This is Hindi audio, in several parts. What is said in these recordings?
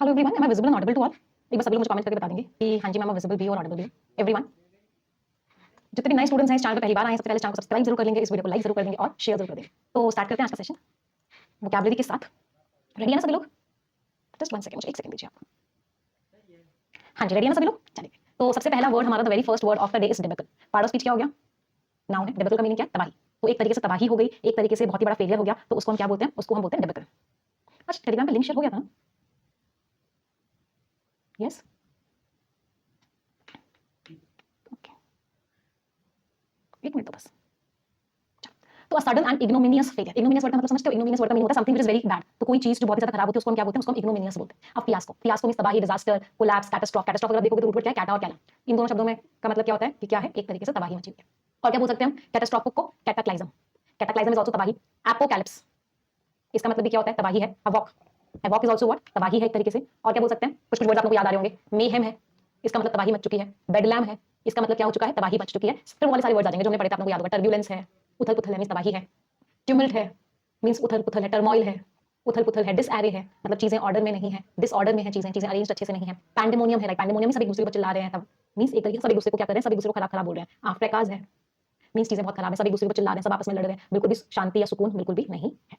Hello everyone, am I visible and audible to all? एक बार सभी लोग मुझे कमेंट करके बता देंगे कि हाँ जी मैम विजिबल भी और ऑडिबल भी एवरीवन। जितने भी नए स्टूडेंट्स हैं इस चैनल पे पहली बार आए हैं, सबसे पहले चैनल को सब्सक्राइब जरूर कर लेंगे, इस वीडियो को लाइक जरूर कर देंगे और शेयर जरूर कर देंगे। तो स्टार्ट करते हैं आज का सेशन वोकैबुलरी के साथ। रेडी है ना सभी लोग? जस्ट 1 सेकंड, मुझे 1 सेकंड दीजिए आप। हाँ जी, रेडी है ना सभी लोग? चलिए, तो सबसे पहला वर्ड हमारा the very first word of the day is debacle. Part of speech क्या हो गया? नाउन है। डिबेकल का मीनिंग क्या है? तबाही। तो एक तरीके से तबाही हो गई, एक तरीके से बहुत ही बड़ा फेलियर हो गया, तो उसको हम क्या बोलते हैं? उसको हम बोलते हैं डिबेकल। अच्छा, टेलीग्राम पे लिंक शेयर हो गया था? यस, ओके, एक मिनट तो बस। तो a sudden and ignominious failure. Ignominious word का मतलब समझते हो? इग्नोमिनियस वर्ड का मीनिंग होता है something which is very bad. तो कोई चीज जो बहुत ज्यादा खराब होती है उसको हम क्या बोलते हैं? उसको हम इग्नोमिनियस बोलते हैं। अब फियास्को, फियास्को मींस तबाही, डिजास्टर, कोलैप्स, कैटास्ट्रोफ। कैटास्ट्रोफ अगर देखोगे तो रूट वर्ड क्या है? कैटा और कैला। इन दोनों शब्दों में का मतलब क्या होता है कि क्या है? एक तरीके से तबाही मची हुई है। और क्या बोल सकते हैं हम कैटास्ट्रोफ को? कैटाक्लाइज्म। कैटाक्लाइज्म इज आल्सो तबाही। एपोकैलिप्स, इसका मतलब भी क्या होता है? तबाही है। हवॉक, हवॉक इज आल्सो व्हाट? तबाही है एक तरीके से। और क्या बोल सकते हैं? कुछ कुछ वर्ड आप लोगों को याद आ रहे होंगे। मेहम है, इसका मतलब तबाही मच चुकी है। बेडलैम है, इसका मतलब क्या हो चुका है? तबाही मच चुकी है। फिर वो वाले सारे वर्ड्स आ जाएंगे जो हमने पढ़े थे, आप लोगों को याद होगा। टर्ब्यूलेंस है, उथल पुथल है मींस तबाही है। ट्यूमल्ट है मींस उथल पुथल है। टर्मोइल है, उथल पुथल है। डिसएरे है मतलब चीजें ऑर्डर में नहीं है, डिसऑर्डर में है, चीजें चीजें अरेंज अच्छे से नहीं है। पैंडेमोनियम है, लाइक पैंडेमोनियम में सब एक दूसरे को चिल्ला रहे हैं, तब मींस एक तरीके से सब एक दूसरे को क्या कर रहे हैं? सब एक दूसरे को खराब खराब बोल रहे हैं। आफ्रेकाज है मींस चीजें बहुत खराब है, सब एक दूसरे को चिल्ला रहे हैं, सब आपस में लड़ रहे हैं, बिल्कुल भी शांति या सुकून बिल्कुल भी नहीं है।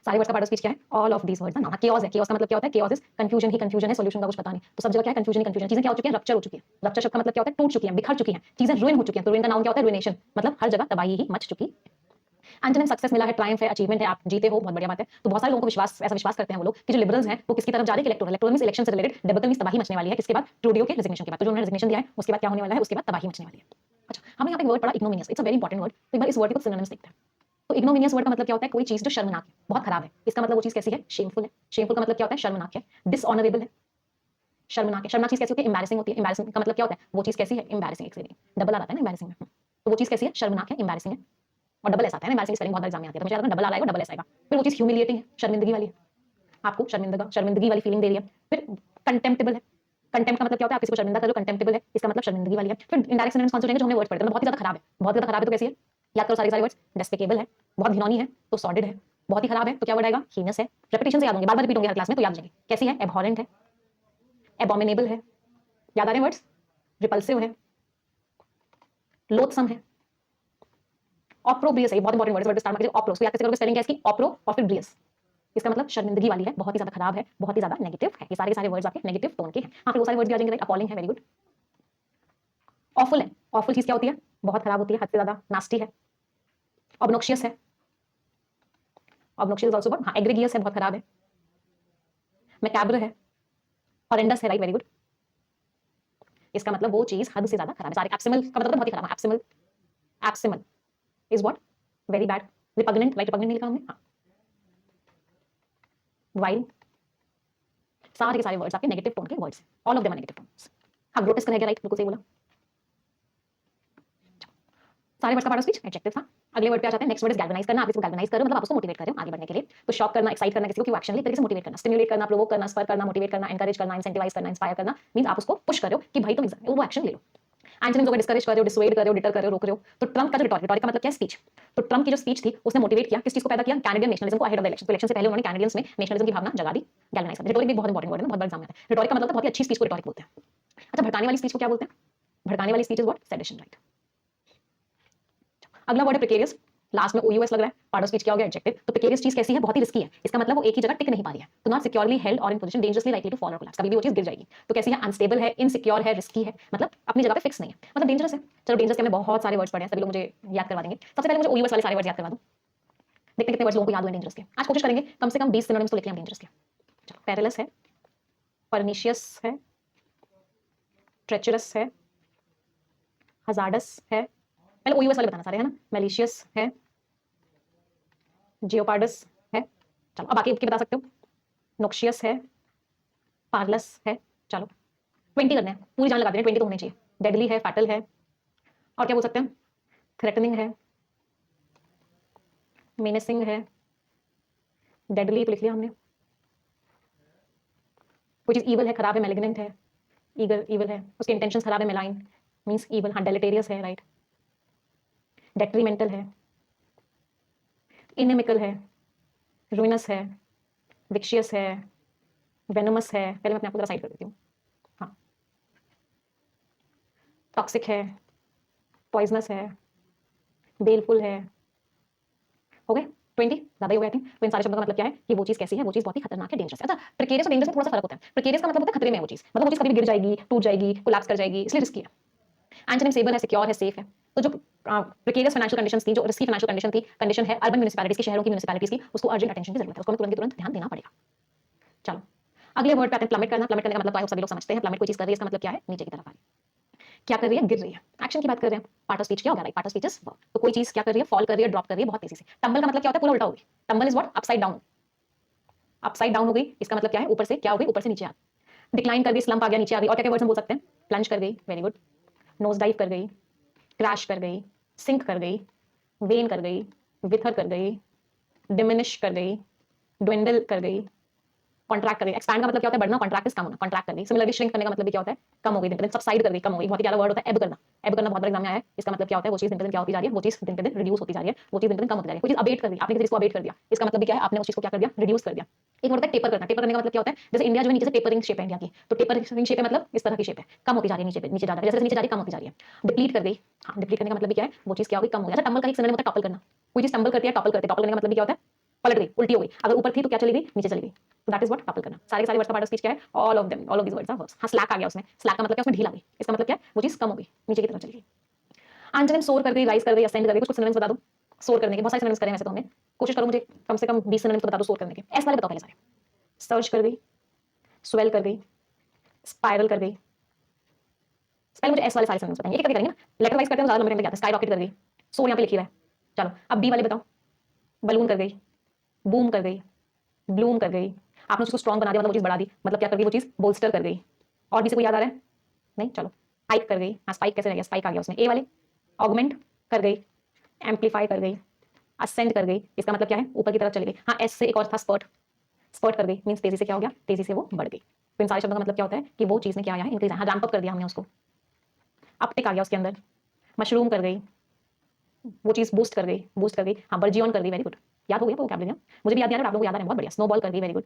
सारे वर्ड्स का पार्ट ऑफ स्पीच क्या है? ऑल ऑफ दीस वर्ड्स है ना। केओस है, केओस का मतलब क्या होता है? Chaos is confusion he confusion है, सॉल्यूशन का कुछ पता नहीं। तो सब जगह क्या है? कंफ्यूजन ही कंफ्यूजन। चीजें क्या हो चुकी हैं? रप्चर हो चुकी है। रप्चर शब्द का मतलब क्या होता है? टूट चुकी है, बिखर चुकी है, चीजें रुइन हो चुकी हैं। तो रुइन का नाउन क्या होता है? रुइनेशन, मतलब हर जगह तबाही ही मच चुकी है। एंटोनिम सक्सेस मिला है, ट्रायम्फ है, अचीवमेंट है, आप जीते हो, बहुत बढ़िया बात है। तो बहुत सारे लोगों को विश्वास, ऐसा विश्वास करते हैं वो लोग कि जो लिबरल्स हैं वो किसकी तरफ जा रहे हैं? इलेक्टोरल। इलेक्टोरल मींस इलेक्शन से रिलेटेड। डिबेकल मींस तबाही मचने वाली है। किसके बाद? ट्रूडियो के रेजिग्नेशन के बाद। तो जो उन्होंने रेजिग्नेशन दिया है उसके बाद क्या होने वाला है? उसके बाद तबाही मचने वाली है। अच्छा, हमें यहाँ पे एक वर्ड पढ़ा ignominious. It's a very important word. तो एक बार इस वर्ड के कुछ सिनोनिम्स देखते हैं। तो इग्नोमिनियस वर्ड का मतलब क्या होता है? कोई चीज जो शर्मनाक है, बहुत खराब है। इसका मतलब वो चीज कैसी है? शेमफुल है। शेमफुल का मतलब क्या होता है? शर्मनाक है। डिसऑनरेबल है, शर्मनाक है। शर्मनाक चीज कैसी होती है? एम्बैरेसिंग होती है। एम्बैरेसिंग का मतलब क्या होता है? वो चीज कैसी है? एम्बैरेसिंग। एक सेकंड, डबल आ रहा है ना एम्बैरेसिंग में। तो वो चीज कैसी है? शर्मनाक है, एम्बैरेसिंग है। और डबल एस आता है ना एम्बैरेसिंग स्पेलिंग बहुत बार एग्जाम में आती है, तो मुझे लगा डबल आ आएगा, डबल एस आएगा। फिर वो चीज ह्यूमिलिएटिंग है, शर्मिंदगी वाली है, आपको शर्मिंदगा शर्मिंदगी वाली फीलिंग दे रही है। फिर कंटेम्प्टेबल है। कंटेम्प्ट का मतलब क्या होता है? आप किसी को शर्मिंदा करो, कंटेम्प्टेबल है, इसका मतलब शर्मिंदगी वाली है। फिर इंडायरेक्ट सिनोनिम्स कौन से होंगे जो हमने वर्ड पढ़े थे? मतलब बहुत ही ज्यादा खराब है। बहुत ज्यादा खराब है तो कैसी है? याद करो सारे सारे वर्ड्स। डेस्पिकेबल है, बहुत घिनौनी है, तो सॉर्डिड है। बहुत ही खराब है तो क्या वर्ड आएगा? हीनस है। रेपिटेशन से याद होंगे, बार बार रिपीट होंगे हर क्लास में, तो याद जाएंगे। कैसी है? एबहॉरेंट है, एबोमिनेबल है, याद आ रहे हैं वर्ड्स? रिपल्सिव है, लोथसम है, ऑप्रोब्रियस है। बहुत इंपॉर्टेंट वर्ड है, वर्ड स्टार्ट में ऑप्रो, उसको याद कैसे करोगे? स्पेलिंग क्या है इसकी? ऑप्रो और फिर ब्रियस, इसका मतलब शर्मिंदगी वाली है, बहुत ही ज्यादा खराब है, बहुत ही ज्यादा नेगेटिव है। ये सारे सारे वर्ड्स आपके नेगेटिव टोन के हैं। हाँ, फिर वो सारे वर्ड्स भी आ जाएंगे, राइट? अपॉलिंग है, वेरी गुड। ऑफुल है, ऑफुल चीज क्या होती है? बहुत खराब होती है, हद से ज्यादा नास्टी है। ऑब्नोक्शियस है, ऑब्नोक्शियस आल्सो, हाँ एग्रीगियस है, बहुत खराब है। मैकैब्र है, हॉरेंडस है, राइट? Very good. इसका मतलब वो चीज हद से ज्यादा खराब है। सारे एब्सिमल का मतलब बहुत ही खराब है। Abysmal, abysmal is what? Very bad. Repugnant, right? Repugnant नहीं लिखा हमने? हाँ, वाइल। सारे के सारे वर्ड्स आपके नेगेटिव टोन के words, all of them are negative tones. हाँ, ग्रोटेस्क रहेगा, राइट? बिल्कुल सही बोला। सारे वर्ड्स का पार्ट ऑफ स्पीच एडजेक्टिव था। अगले वर्ड पे आ जाते हैं। नेक्स्ट वर्ड इज गैल्वेनाइज करना। आप इसको गैल्वेनाइज करो मतलब आप उसको मोटिवेट कर रहे हो आगे बढ़ने के लिए। तो शॉक करना, एक्साइट करना किसी को, एक्शन ले तरीके से मोटिवेट करना, स्टिमुलेट करना, प्रोवोक करना, स्पर करना, मोटिवेट करना, एनकरेज करना, इंसेंटिवाइज करना, इंस्पायर करना, मींस आप उसको पुश कर रहे हो कि भाई तुम वो एक्शन ले लो। एंटोनिम्स हो गए, डिस्करेज कर रहे हो, डिसुएड कर रहे हो, डिटर कर रहे हो, रोक रहे हो। तो ट्रम्प का जो रिटॉरिक, रिटॉरिक का मतलब क्या है? स्पीच। तो ट्रम्प की जो स्पीच थी उसने मोटिवेट किया, किस चीज को पैदा किया? कैनेडियन नेशनलिज्म को अहेड ऑफ द इलेक्शन। तो इलेक्शन से पहले उन्होंने कैनेडियंस में नेशनलिज्म की भावना जगा दी, गैल्वेनाइज कर। रिटॉरिक भी बहुत इंपॉर्टेंट वर्ड है ना, बहुत बार एग्जाम में आता है। रिटॉरिक का मतलब बहुत ही अच्छी स्पीच को रिटॉरिक बोलते हैं। अच्छा, भड़काने वाली स्पीच को क्या बोलते हैं? भड़काने वाली speech is what? Sedition, right? अगला वर्ड है प्रिकेरियस। लास्ट में ओयूएस लग रहा है। पार्ट ऑफ स्पीच क्या हो गया? एडजेक्टिव। तो प्रिकेरियस चीज कैसी है? बहुत ही रिस्की है। इसका मतलब वो एक ही जगह टिक नहीं पा रही है। तो not securely held or in position, dangerously likely to fall or collapse, कभी भी वो चीज गिर जाएगी। तो कैसी है? अनस्टेबल है, इनसिक्योर है, रिस्की है, मतलब अपनी जगह पे फिक्स नहीं है, मतलब डेंजरस है। चलो, डेंजरस के हमने बहुत सारे वर्ड्स पढ़े हैं, सभी लोग मुझे याद करवा देंगे। सबसे पहले मुझे ओयूएस वाले सारे वर्ड्स याद करवा दो। देखते कितने वर्ड्स लोगों को याद हुए डेंजरस के। आज कोशिश करेंगे कम से कम 20 सिनोनिम्स तो लेके हम डेंजरस के। चलो, पेरिलस है, परनिशियस है, ट्रेचरस है, हजार्डस है। पहले ओयूएस वाले बताना सारे, है ना? मैलिशियस है, जियोपार्डस है। चलो, अब बाकी बता सकते हो। नोक्शियस है, पार्लस है। चलो, 20 करने हैं, पूरी जान लगा देंगे, 20 तो होने चाहिए। डेडली है, फैटल है, और क्या बोल सकते हैं? थ्रेटनिंग है, मेनेसिंग है, डेडली तो लिख लिया हमने। कोई चीज ईवल है, खराब है, मैलिग्नेंट है, ईगल ईवल है, उसके इंटेंशंस खराब है, मेलाइन मींस ईवल, हाँ डेलेटेरियस है, राइट? डेट्रीमेंटल है, इनेमिकल है, रुइनस है, विक्शियस है, वेनमस है, पहले मैं अपने आप को साइड कर देती हूँ, हाँ, टॉक्सिक है, पॉइजनस है, बेलफुल है, हो गए 20 ज्यादा ही हो गए थे। तो इन सारे शब्दों का मतलब क्या है कि वो चीज कैसी है, वो चीज बहुत ही खतरनाक है, डेंजरस है। अच्छा, प्रिकेरियस और डेंजरस में थोड़ा सा फर्क होता है। प्रिकेरियस का मतलब होता है खतरे में है वो चीज, मतलब वो चीज कभी भी गिर जाएगी, टूट जाएगी, कोलैप्स कर जाएगी, इसलिए रिस्की है। एंटोनिम स्टेबल है, सिक्योर है, सेफ है। तो जो प्रिकेरियस फाइनेंशियल कंडीशंस थी, जो रिस्की फाइनेंशियल कंडीशन थी, कंडीशन है अर्बन म्युनिसिपैलिटीज की, शहरों की म्युनिसिपैलिटीज की, उसको अर्जेंट अटेंशन की जरूरत है, उसको हमें तुरंत की तुरंत ध्यान देना पड़ेगा। चलो अगले वर्ड पे आते हैं, प्लमेट करना। प्लमेट करने का मतलब तो सभी लोग समझते हैं, प्लमेट कोई चीज कर रही है, इसका मतलब क्या है, नीचे की तरफ आ रही है। क्या कर रही है, गिर रही है, एक्शन की बात कर रहे हैं। पार्ट ऑफ स्पीच क्या होगा, right, part of speech is verb. तो कोई चीज क्या कर रही है, फॉल कर रही है, ड्रॉप कर रही है बहुत तेजी से। टंबल का मतलब क्या होता है, पूरा उल्टा हो गई। Tumble is what, upside down, upside down हो गई, इसका मतलब क्या है, ऊपर से क्या हो गई, ऊपर से नीचे आ गई। डिक्लाइन कर गई, स्लंप आ गया, नीचे आ गई। और क्या क्या वर्ड्स हम बोल सकते हैं, प्लंज कर गई, वेरी गुड, नोज डाइव कर गई, क्रैश कर गई, सिंक कर गई, वेन कर गई, विथर कर गई, डिमिनिश कर गई, ड्विंडल कर गई, कॉन्ट्रैक्ट कर गई। एक्सपैंड का मतलब क्या होता है, बढ़ना, कॉन्ट्रैक्ट इज कम होना, कॉन्ट्रैक्ट कर गई। सिमिलरली श्रिंक करने का मतलब क्या होता है, कम हो गई, दिन सबसाइड कर गई, कम हो गई। बहुत ही प्यारा वर्ड होता है एब करना। एब करना बहुत बड़ा एग्जाम में आया है। इसका मतलब क्या होता है, वो चीज दिन पे दिन क्या होती जा रही है, वो चीज दिन पे दिन रिड्यूस होती जा रही है, वो चीज दिन पे दिन कम होती जा रही है। कोई चीज अबेट कर दी, आपने किसी चीज को अबेट कर दिया, इसका मतलब क्या है, आपने उस चीज को क्या कर दिया, रिड्यूस कर दिया। एक होता है टेपर करना। टेपर करने का मतलब क्या होता है, जैसे इंडिया जो है नीचे से टेपरिंग शेप है इंडिया की, तो टेपरिंग शेप है मतलब इस तरह की शेप है, कम होती जा रही है, नीचे पे नीचे जा रही है, जैसे नीचे जा रही है कम होती जा रही है। डिप्लीट कर गई, हाँ, डिप्लीट करने का मतलब क्या है, वो चीज क्या हो गई, कम हो गई। अच्छा, टंबल का एक सिनोनिम होता है टॉपल करना। कोई चीज टंबल करती है, टॉपल करते हैं। टॉपल करने का मतलब क्या होता है, पलट गई, उल्टी हो गई। अगर ऊपर थी तो क्या चली गई, नीचे चली गई। तो दैट इज व्हाट टॉपल करना। सारे के सारे वर्ड्स का पार्ट ऑफ स्पीच क्या है, all of them, all of these words are verbs. हाँ, स्लैक आ गया उसमें, स्लैक का मतलब क्या, उसमें ढील आ गई, इसका मतलब क्या है, वो चीज कम हो गई, नीचे की तरफ चली गई। एंटोनिम सोर कर गई, राइज कर गई, असेंड कर गई। कुछ सिनोनिम्स बता दो सोर करने के, बहुत सारे सिनोनिम्स करें वैसे तो हमने, कोशिश करो मुझे कम से कम 20 सिनोनिम्स तो बता दो सोर करने के। एस वाले बताओ पहले सारे। सर्ज कर गई, स्वेल कर गई, स्पाइरल कर गई। पहले मुझे एस वाले सारे सिनोनिम्स बताएंगे, एक करके करेंगे ना, लेटर वाइज करते हैं ज्यादा लंबे टाइम लग जाता है। स्काई रॉकेट कर गई, सोर यहाँ पे लिखी हुआ है। चलो अब बी वाले बताओ। बलून कर गई, बूम कर गई, ब्लूम कर गई। आपने उसको स्ट्रॉन्ग बना दिया, मतलब वो चीज बढ़ा दी, मतलब क्या कर गई वो चीज, बोल्स्टर कर गई। और भी से कोई याद आ रहा है, नहीं, चलो स्पाइक कर गई। हाँ, स्पाइक कैसे रह गया, स्पाइक आ गया उसमें। ए वाले ऑगमेंट कर गई, एम्पलीफाई कर गई, असेंड कर गई, इसका मतलब क्या है, ऊपर की तरफ चली गई। हाँ, एस से एक और था स्पर्ट, स्पर्ट कर गई मींस तेजी से क्या हो गया, तेजी से वो बढ़ गई। तो इन सारे शब्दों का मतलब क्या होता है कि वो चीज में क्या आया है, इंक्रीज। हाँ, रैंप अप कर दिया हमने उसको, अपटिक आ गया उसके अंदर। मशरूम कर गई, वो चीज बूस्ट कर गई, बूस्ट कर गई। हाँ, बर्जियन कर गई, वेरी गुड, याद हो गया वोकैबुलरी। मुझे भी याद नहीं आ रहा, आप लोगों को याद आ रहा है, बहुत बढ़िया। स्नोबॉल कर गई, वेरी गुड।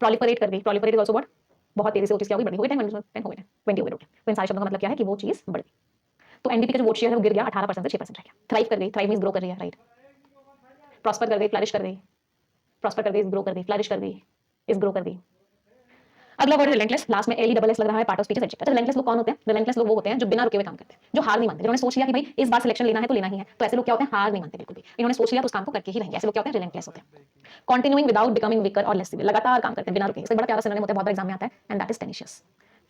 प्रोलिफरेट कर गई, प्रोलिफरेट इज आल्सो व्हाट, बहुत तेजी से वो चीज क्या हो गई, बढ़ गई। हो गया 10 हो गए, 20 हो गए। तो इन सारे शब्दों का मतलब क्या है कि वो चीज बढ़ गई। तो एनडीपी का जो वोट शेयर है वो गिर गया 18% से 6% रह गया। थ्राइव कर गई, थ्राइव मींस ग्रो कर रही है, राइट। प्रॉस्पर कर गई, फ्लरिश कर गई, प्रॉस्पर कर गई, ग्रो कर गई, फ्लरिश कर गई, इज ग्रो कर गई। अगला वर्ड रिलेंटलेस, लास्ट में एल ई डबल एस लग रहा है, पार्ट ऑफ स्पीच एडजेक्टिव। अच्छा, रिलेंटलेस लोग कौन होते हैं, रिलेंटलेस लोग वो होते हैं जो बिना रुके हुए काम करते हैं, जो हार नहीं मानते, जिन्होंने सोच लिया कि भाई इस बार सिलेक्शन लेना है तो लेना ही है। तो ऐसे लोग क्या होते हैं, हार नहीं मानते बिल्कुल भी, इन्होंने सोच लिया तो उस काम को करके ही रहेंगे। ऐसे लोग क्या होते हैं, रिलेंटलेस होते हैं। कॉन्टिन्यूइंग विदाउट बिकमिंग वीकर और लेस, लगातार काम करते हैं बिना रुके। इसका बड़ा प्यारा सिनोनिम होता है, बहुत बार एग्जाम में आता है, एंड दैट इज टेनिशियस।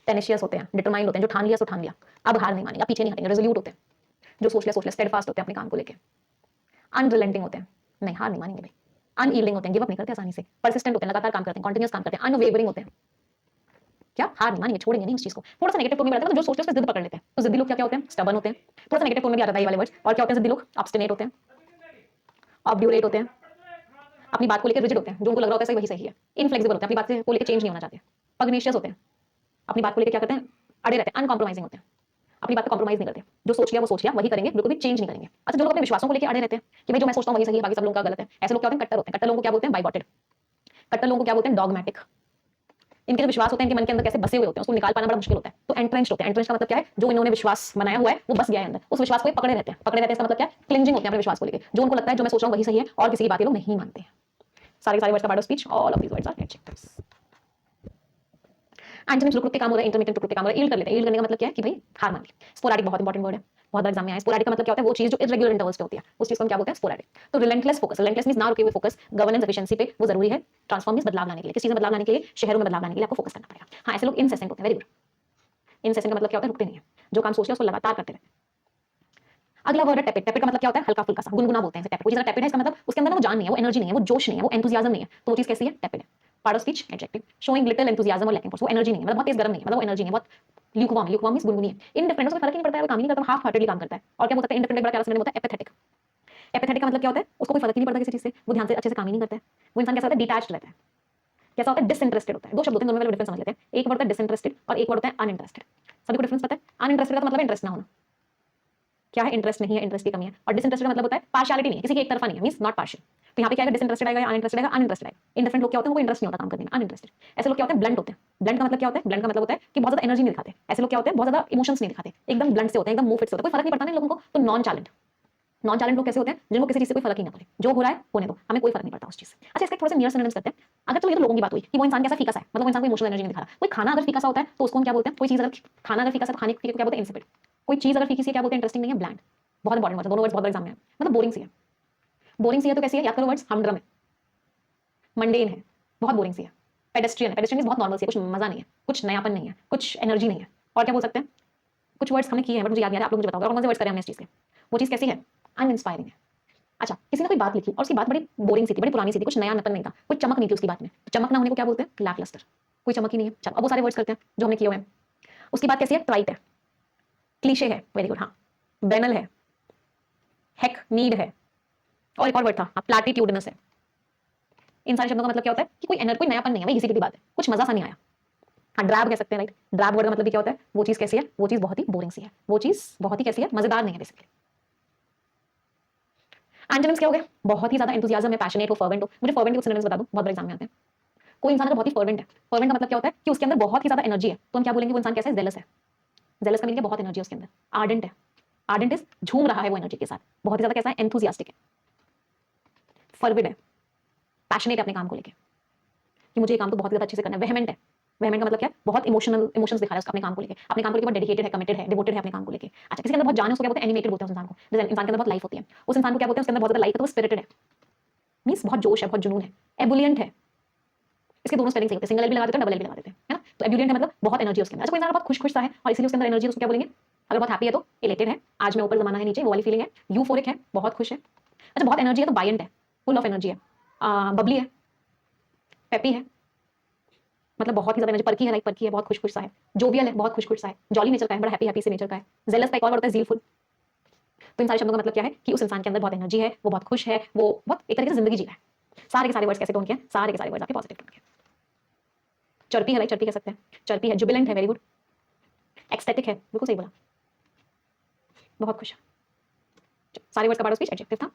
टेनिशियस होते हैं, डिटरमाइंड होते हैं, जो ठान लिया सो ठान लिया, अब हार नहीं मानेगा, पीछे नहीं हटेंगे। रेजोल्यूट होते हैं, जो सोच लिया, स्टेडफास्ट होते हैं अपने काम को लेकर। अनरिलेंटिंग होते हैं, नहीं हार नहीं मानेंगे भाई। अनयील्डिंग होते हैं, गिव अप नहीं करते आसानी से। परसिस्टेंट होते हैं, लगातार काम करते हैं, कॉन्टिन्यूस काम करते हैं। अनवेवरिंग होते हैं, क्या हार नहीं मानेंगे, छोड़ेंगे नहीं उस चीज को। थोड़ा सा नेगेटिव टोन में रहता है, मतलब जो सोचते हैं उस पर जिद पकड़ लेते हैं। तो जिद्दी लोग क्या क्या होते हैं, स्टबर्न होते हैं। थोड़ा सा नेगेटिव टोन में भी आता है ये वाले वर्ड्स। और क्या होते हैं जिद्दी लोग, ऑब्स्टिनेट होते हैं, ऑब्ड्यूरेट होते हैं, अपनी बात को लेकर रिजिड होते हैं, जो उनको लग रहा होता है वही सही है। इनफ्लेक्सिबल होते हैं, अपनी बात को लेकर चेंज नहीं होना चाहते। पग्नेशियस होते हैं, अपनी बात को लेकर क्या करते हैं, अड़े रहते हैं। अनकॉम्प्रोमाइजिंग होते हैं, अपनी बात को कॉम्प्रोमाइज नहीं करते, जो सोच लिया वो सोच लिया, वही करेंगे, बिल्कुल भी चेंज नहीं करेंगे। अच्छा, जो लोग अपने विश्वासों को लेकर अड़े रहते हैं कि भाई जो मैं सोचता हूँ वही सही है, बाकी सब लोगों का गलत है, ऐसे लोग क्या होते हैं, कट्टर होते हैं। कट्टर लोगों को क्या बोलते हैं, बाइगॉटेड। कट्टर लोगों को क्या बोलते हैं, डॉगमेटिक। इनके जो विश्वास होते हैं, इनके मन के अंदर कैसे बसे हुए होते हैं, उसको निकाल पाना बड़ा मुश्किल होता है। तो एंट्रेंच्ड होते हैं। एंट्रेंच का मतलब क्या है, जो इन्होंने विश्वास बनाया हुआ है वो बस गया है अंदर, उस विश्वास को पकड़े रहते हैं। पकड़े रहते हैं इसका मतलब क्या है, क्लिंजिंग होते हैं अपने विश्वास को लेकर, जो उनको लगता है जो मैं सोच रहा हूँ वही सही है, और किसी की बात ये लोग नहीं मानते हैं। सारे सारे वर्ड्स का part of speech, all of these words are adjectives. Antonyms रुक रुक के काम हो रहा है, इंटरमिटेंट रुक रुक के काम हो रहा है। ईल्ड कर लेते हैं, ईल्ड करने का मतलब क्या है कि भाई हार मान ली। स्पोरेडिक बहुत इंपॉर्टेंट वर्ड है, बहुत बार एग्जाम में आया। स्पोरेडिक का मतलब क्या होता है, वो चीज जो इरेगुलर इंटरवल्स पे होती है, उस चीज को हम क्या बोलते हैं, स्पोरेडिक। तो रिलेंटलेस फोकस, रिलेंटलेस मींस ना रुके हुए फोकस, गवर्नेंस एफिशिएंसी पे वो जरूरी है। ट्रांसफॉर्म मींस बदलाव लाने के लिए, किस चीज में बदलाव लाने के लिए, शहरों में बदलाव लाने के लिए आपको फोकस करना पड़ेगा। हाँ, ऐसे लोग इनसेसेंट होते हैं, वेरी गुड। इनसेसेंट का मतलब क्या होता है, रुकते नहीं है, जो काम सोच लिया उसको लगातार करते रहते हैं। अगला वर्ड है टेपिड। टेपिड का मतलब क्या होता है, हल्का फुल्का सा, गुनगुना बोलते हैं इसे। टेपिड, कोई चीज टेपिड है इसका मतलब उसके अंदर ना वो जान नहीं है, वो एनर्जी नहीं है, वो जोश नहीं है, वो एंथुसियाज्म नहीं है, तो वो चीज कैसी है, टेपिड है। Part of speech adjective, showing little enthusiasm और लैकिंग फोर्स, वो एनर्जी नहीं है, मतलब बहुत तेज गर्म नहीं है, मतलब वो एनर्जी नहीं है, बहुत ल्यूकवार्म। ल्यूकवार्म मींस गुनगुनी है। इनडिफरेंट, उसको फर्क ही नहीं पड़ता है, वो काम ही नहीं करता, हाफ हार्टेडली काम करता है। और क्या बोलते हैं, इंडिफरेंट बड़ा क्या सिनोनिम होता है, एपैथेटिक। एपैथेटिक का मतलब क्या होता है, उसको कोई फर्क ही नहीं पड़ता किसी चीज से, वो ध्यान से अच्छे से काम ही नहीं करता है। वो इंसान कैसा होता है, डिटैच्ड रहता है। कैसा होता है, डिसइंटरेस्टेड होता है। दो शब्द होते हैं, दोनों में डिफरेंस समझ लेते हैं। एक वर्ड होता है डिसइंटरेस्टेड और एक वर्ड होता है अनइंटरेस्टेड। सभी को डिफरेंस पता है। अनइंटरेस्टेड का मतलब इंटरेस्ट ना होना, क्या है, इंटरेस्ट नहीं है, इंटरेस्ट की कमी है। और डिसइंटरेस्टेड का मतलब होता है पार्शियलिटी नहीं है, किसी की एक तरफा नहीं है, मींस नॉट पार्शियल। तो यहाँ पे क्या है, डिसइंटरेस्टेड आएगा या अनइंटरेस्टेड आएगा, अनइंटरेस्टेड आएगा। इंडिफरेंट लोग क्या होते हैं, उनको इंटरेस्ट नहीं होता काम करने में, अनइंटरेस्टेड। ऐसे लोग क्या होते हैं, ब्लंट होते हैं। ब्लंट का मतलब क्या होता है, ब्लंट का मतलब होता है कि बहुत ज्यादा एनर्जी नहीं दिखाते। ऐसे लोग क्या होते हैं, बहुत ज्यादा इमोशंस नहीं दिखाते, एकदम ब्लंट से होते हैं, एकदम मुंह फिट से होते हैं, कोई फर्क नहीं पड़ता ना इन लोगों को। तो नॉन टैलेंट, नॉन टैलेंट लोग कैसे होते हैं, जिनको किसी चीज से कोई फर्क ही ना पड़े, जो हो रहा है होने दो, हमें कोई फर्क नहीं पड़ता उस चीज से। अच्छा, इसका थोड़ा सा नियर सिनोनिम्स करते हैं। अगर चलो ये तो लोगों की बात हुई कि वो इंसान कैसा फीका सा है, मतलब वो इंसान को इमोशनल एनर्जी नहीं दिखा रहा। कोई खाना अगर फीका सा होता है तो उसको हम क्या बोलते हैं, कोई चीज अगर खाना अगर फीका सा, तो खाने को क्या बोलते हैं, इंसिपिड। कोई चीज अगर फीकी सी है क्या बोलते हैं, इंटरेस्टिंग नहीं है, ब्लैंड। बहुत इंपॉर्टेंट वर्ड है, दोनों वर्ड्स बहुत बड़े एग्जाम में है। मतलब बोरिंग सी है, बोरिंग सी है तो कैसी है, याद करो वर्ड्स, हमड्रम है, मंडेन है, बहुत बोरिंग सी है। पेडेस्ट्रियन है, पेडेस्ट्रियन बहुत नॉर्मल सी है, कुछ मजा नहीं है, कुछ नयापन नहीं है, कुछ एनर्जी नहीं है। और क्या बोल सकते हैं, कुछ वर्ड्स हमने किए हैं बट मुझे याद नहीं आ रहा, आप लोग मुझे बताओगे और कौन से वर्ड्स करें हमने इस चीज के। वो चीज कैसी है, अनइंस्पायरिंग है। अच्छा, किसी ने कोई बात लिखी और उसकी बात बड़ी बोरिंग सी थी, बड़ी पुरानी सी थी, कुछ नया नपन नहीं था, कुछ चमक नहीं थी उसकी बात में। तो चमक ना होने को क्या बोलते हैं, लैकलस्टर। कोई चमक ही नहीं है। चलो अब वो सारे वर्ड्स करते हैं जो हमने किए हुए हैं। उसकी बात कैसी है, ट्राइट है, क्लीशे है, वेरी गुड, हाँ, बैनल है, हेक नीड है, और एक और वर्ड था, हाँ, प्लैटिट्यूडनस है। इन सारे शब्दों का मतलब क्या होता है कि कोई नयापन नहीं है भाई, किसी की भी बात है, कुछ मजा सा नहीं आया। हाँ, ड्रैब कह सकते हैं, राइट। ड्रैब वर्ड का मतलब भी क्या होता है, वो चीज कैसी है, वो चीज बहुत ही बोरिंग सी है, वो चीज बहुत ही कैसी है, मजेदार नहीं है बेसिकली। एंटोनिम्स क्या हो गए, बहुत ही ज्यादा एंथुसियाज्म है, पैशनेट हो, फर्वेंट हो। मुझे फर्वेंट के सिनोनिम्स बता दो, बहुत बड़े एग्जाम में आते हैं। कोई इंसान अगर बहुत ही फर्वेंट है, फर्वेंट का मतलब क्या होता है कि उसके अंदर बहुत ही ज्यादा एनर्जी है, तो हम क्या बोलेंगे वो इंसान कैसा है, जेलस है। जेलस का मीनिंग है बहुत एनर्जी है उसके अंदर। आर्डेंट है, आर्डेंट इज झूम रहा है वो एनर्जी के साथ, बहुत ही ज्यादा कैसा है, एंथुसियास्टिक है। फर्विड है, पैशनेट है अपने काम को लेकर कि मुझे ये काम तो बहुत ज्यादा अच्छे से करना है। वेहमेंट है, वेहमेंट का मतलब क्या है, बहुत इमोशंस दिखा रहा है उसका अपने काम को लेकर, अपने काम को लेकर बहुत डेडिकेटेड है, कमिटेड है, डिवोटेड है अपने काम को लेकर। अच्छा, किसी के अंदर बहुत जान है, उसको क्या बोलते हैं, एनिमेटेड बोलते हैं उस इंसान को। जैसे इंसान के अंदर बहुत लाइफ होती है, उस इंसान को क्या बोलते हैं, उसके अंदर बहुत ज्यादा लाइफ है तो वो स्पिरिटेड है, मींस बहुत जोश है, बहुत जुनून है। एबुलियंट है, इसके दोनों स्पेलिंग सही होते हैं, सिंगल एल भी लगा देते हैं, डबल एल भी लगा देते हैं, है ना। तो एब्यूलेंट है मतलब बहुत एनर्जी उसके अंदर। अच्छा, कोई इंसान बहुत खुश सा है और इसीलिए उसके अंदर एनर्जी है, उसको क्या बोलेंगे। अगर बहुत हैप्पी है तो इलेटेड है, आज मैं ऊपर जमाना है नीचे, वो वाली फीलिंग है। यूफोरिक है, बहुत खुश है। अच्छा, बहुत एनर्जी है तो बायंट है, फुल ऑफ एनर्जी है। बबली है, पेपी है, मतलब बहुत ही ज्यादा एनर्जी, परकी है, लाइक परकी है, बहुत खुश सा है। जोवियल है, बहुत खुश सा है, जॉली नेचर का है, बड़ा हैप्पी से नेचर का है। जेलस का एक और होता है, जीलफुल। तो इन सारे शब्दों का मतलब क्या है कि उस इंसान के अंदर बहुत एनर्जी है, वो बहुत खुश है, वो बहुत एक तरीके से जिंदगी जी रहा है। सारे के सारे वर्ड्स कैसे टोन किए, सारे के सारे वर्ड्स आपके पॉजिटिव टोन के। चर्पी है, लाइक चर्पी कह सकते हैं, चर्पी है। जुबिलेंट है, वेरी गुड। एक्सटेटिक है, बिल्कुल सही बोला, बहुत खुश है। सारे वर्ड्स का पार्ट ऑफ स्पीच एडजेक्टिव था।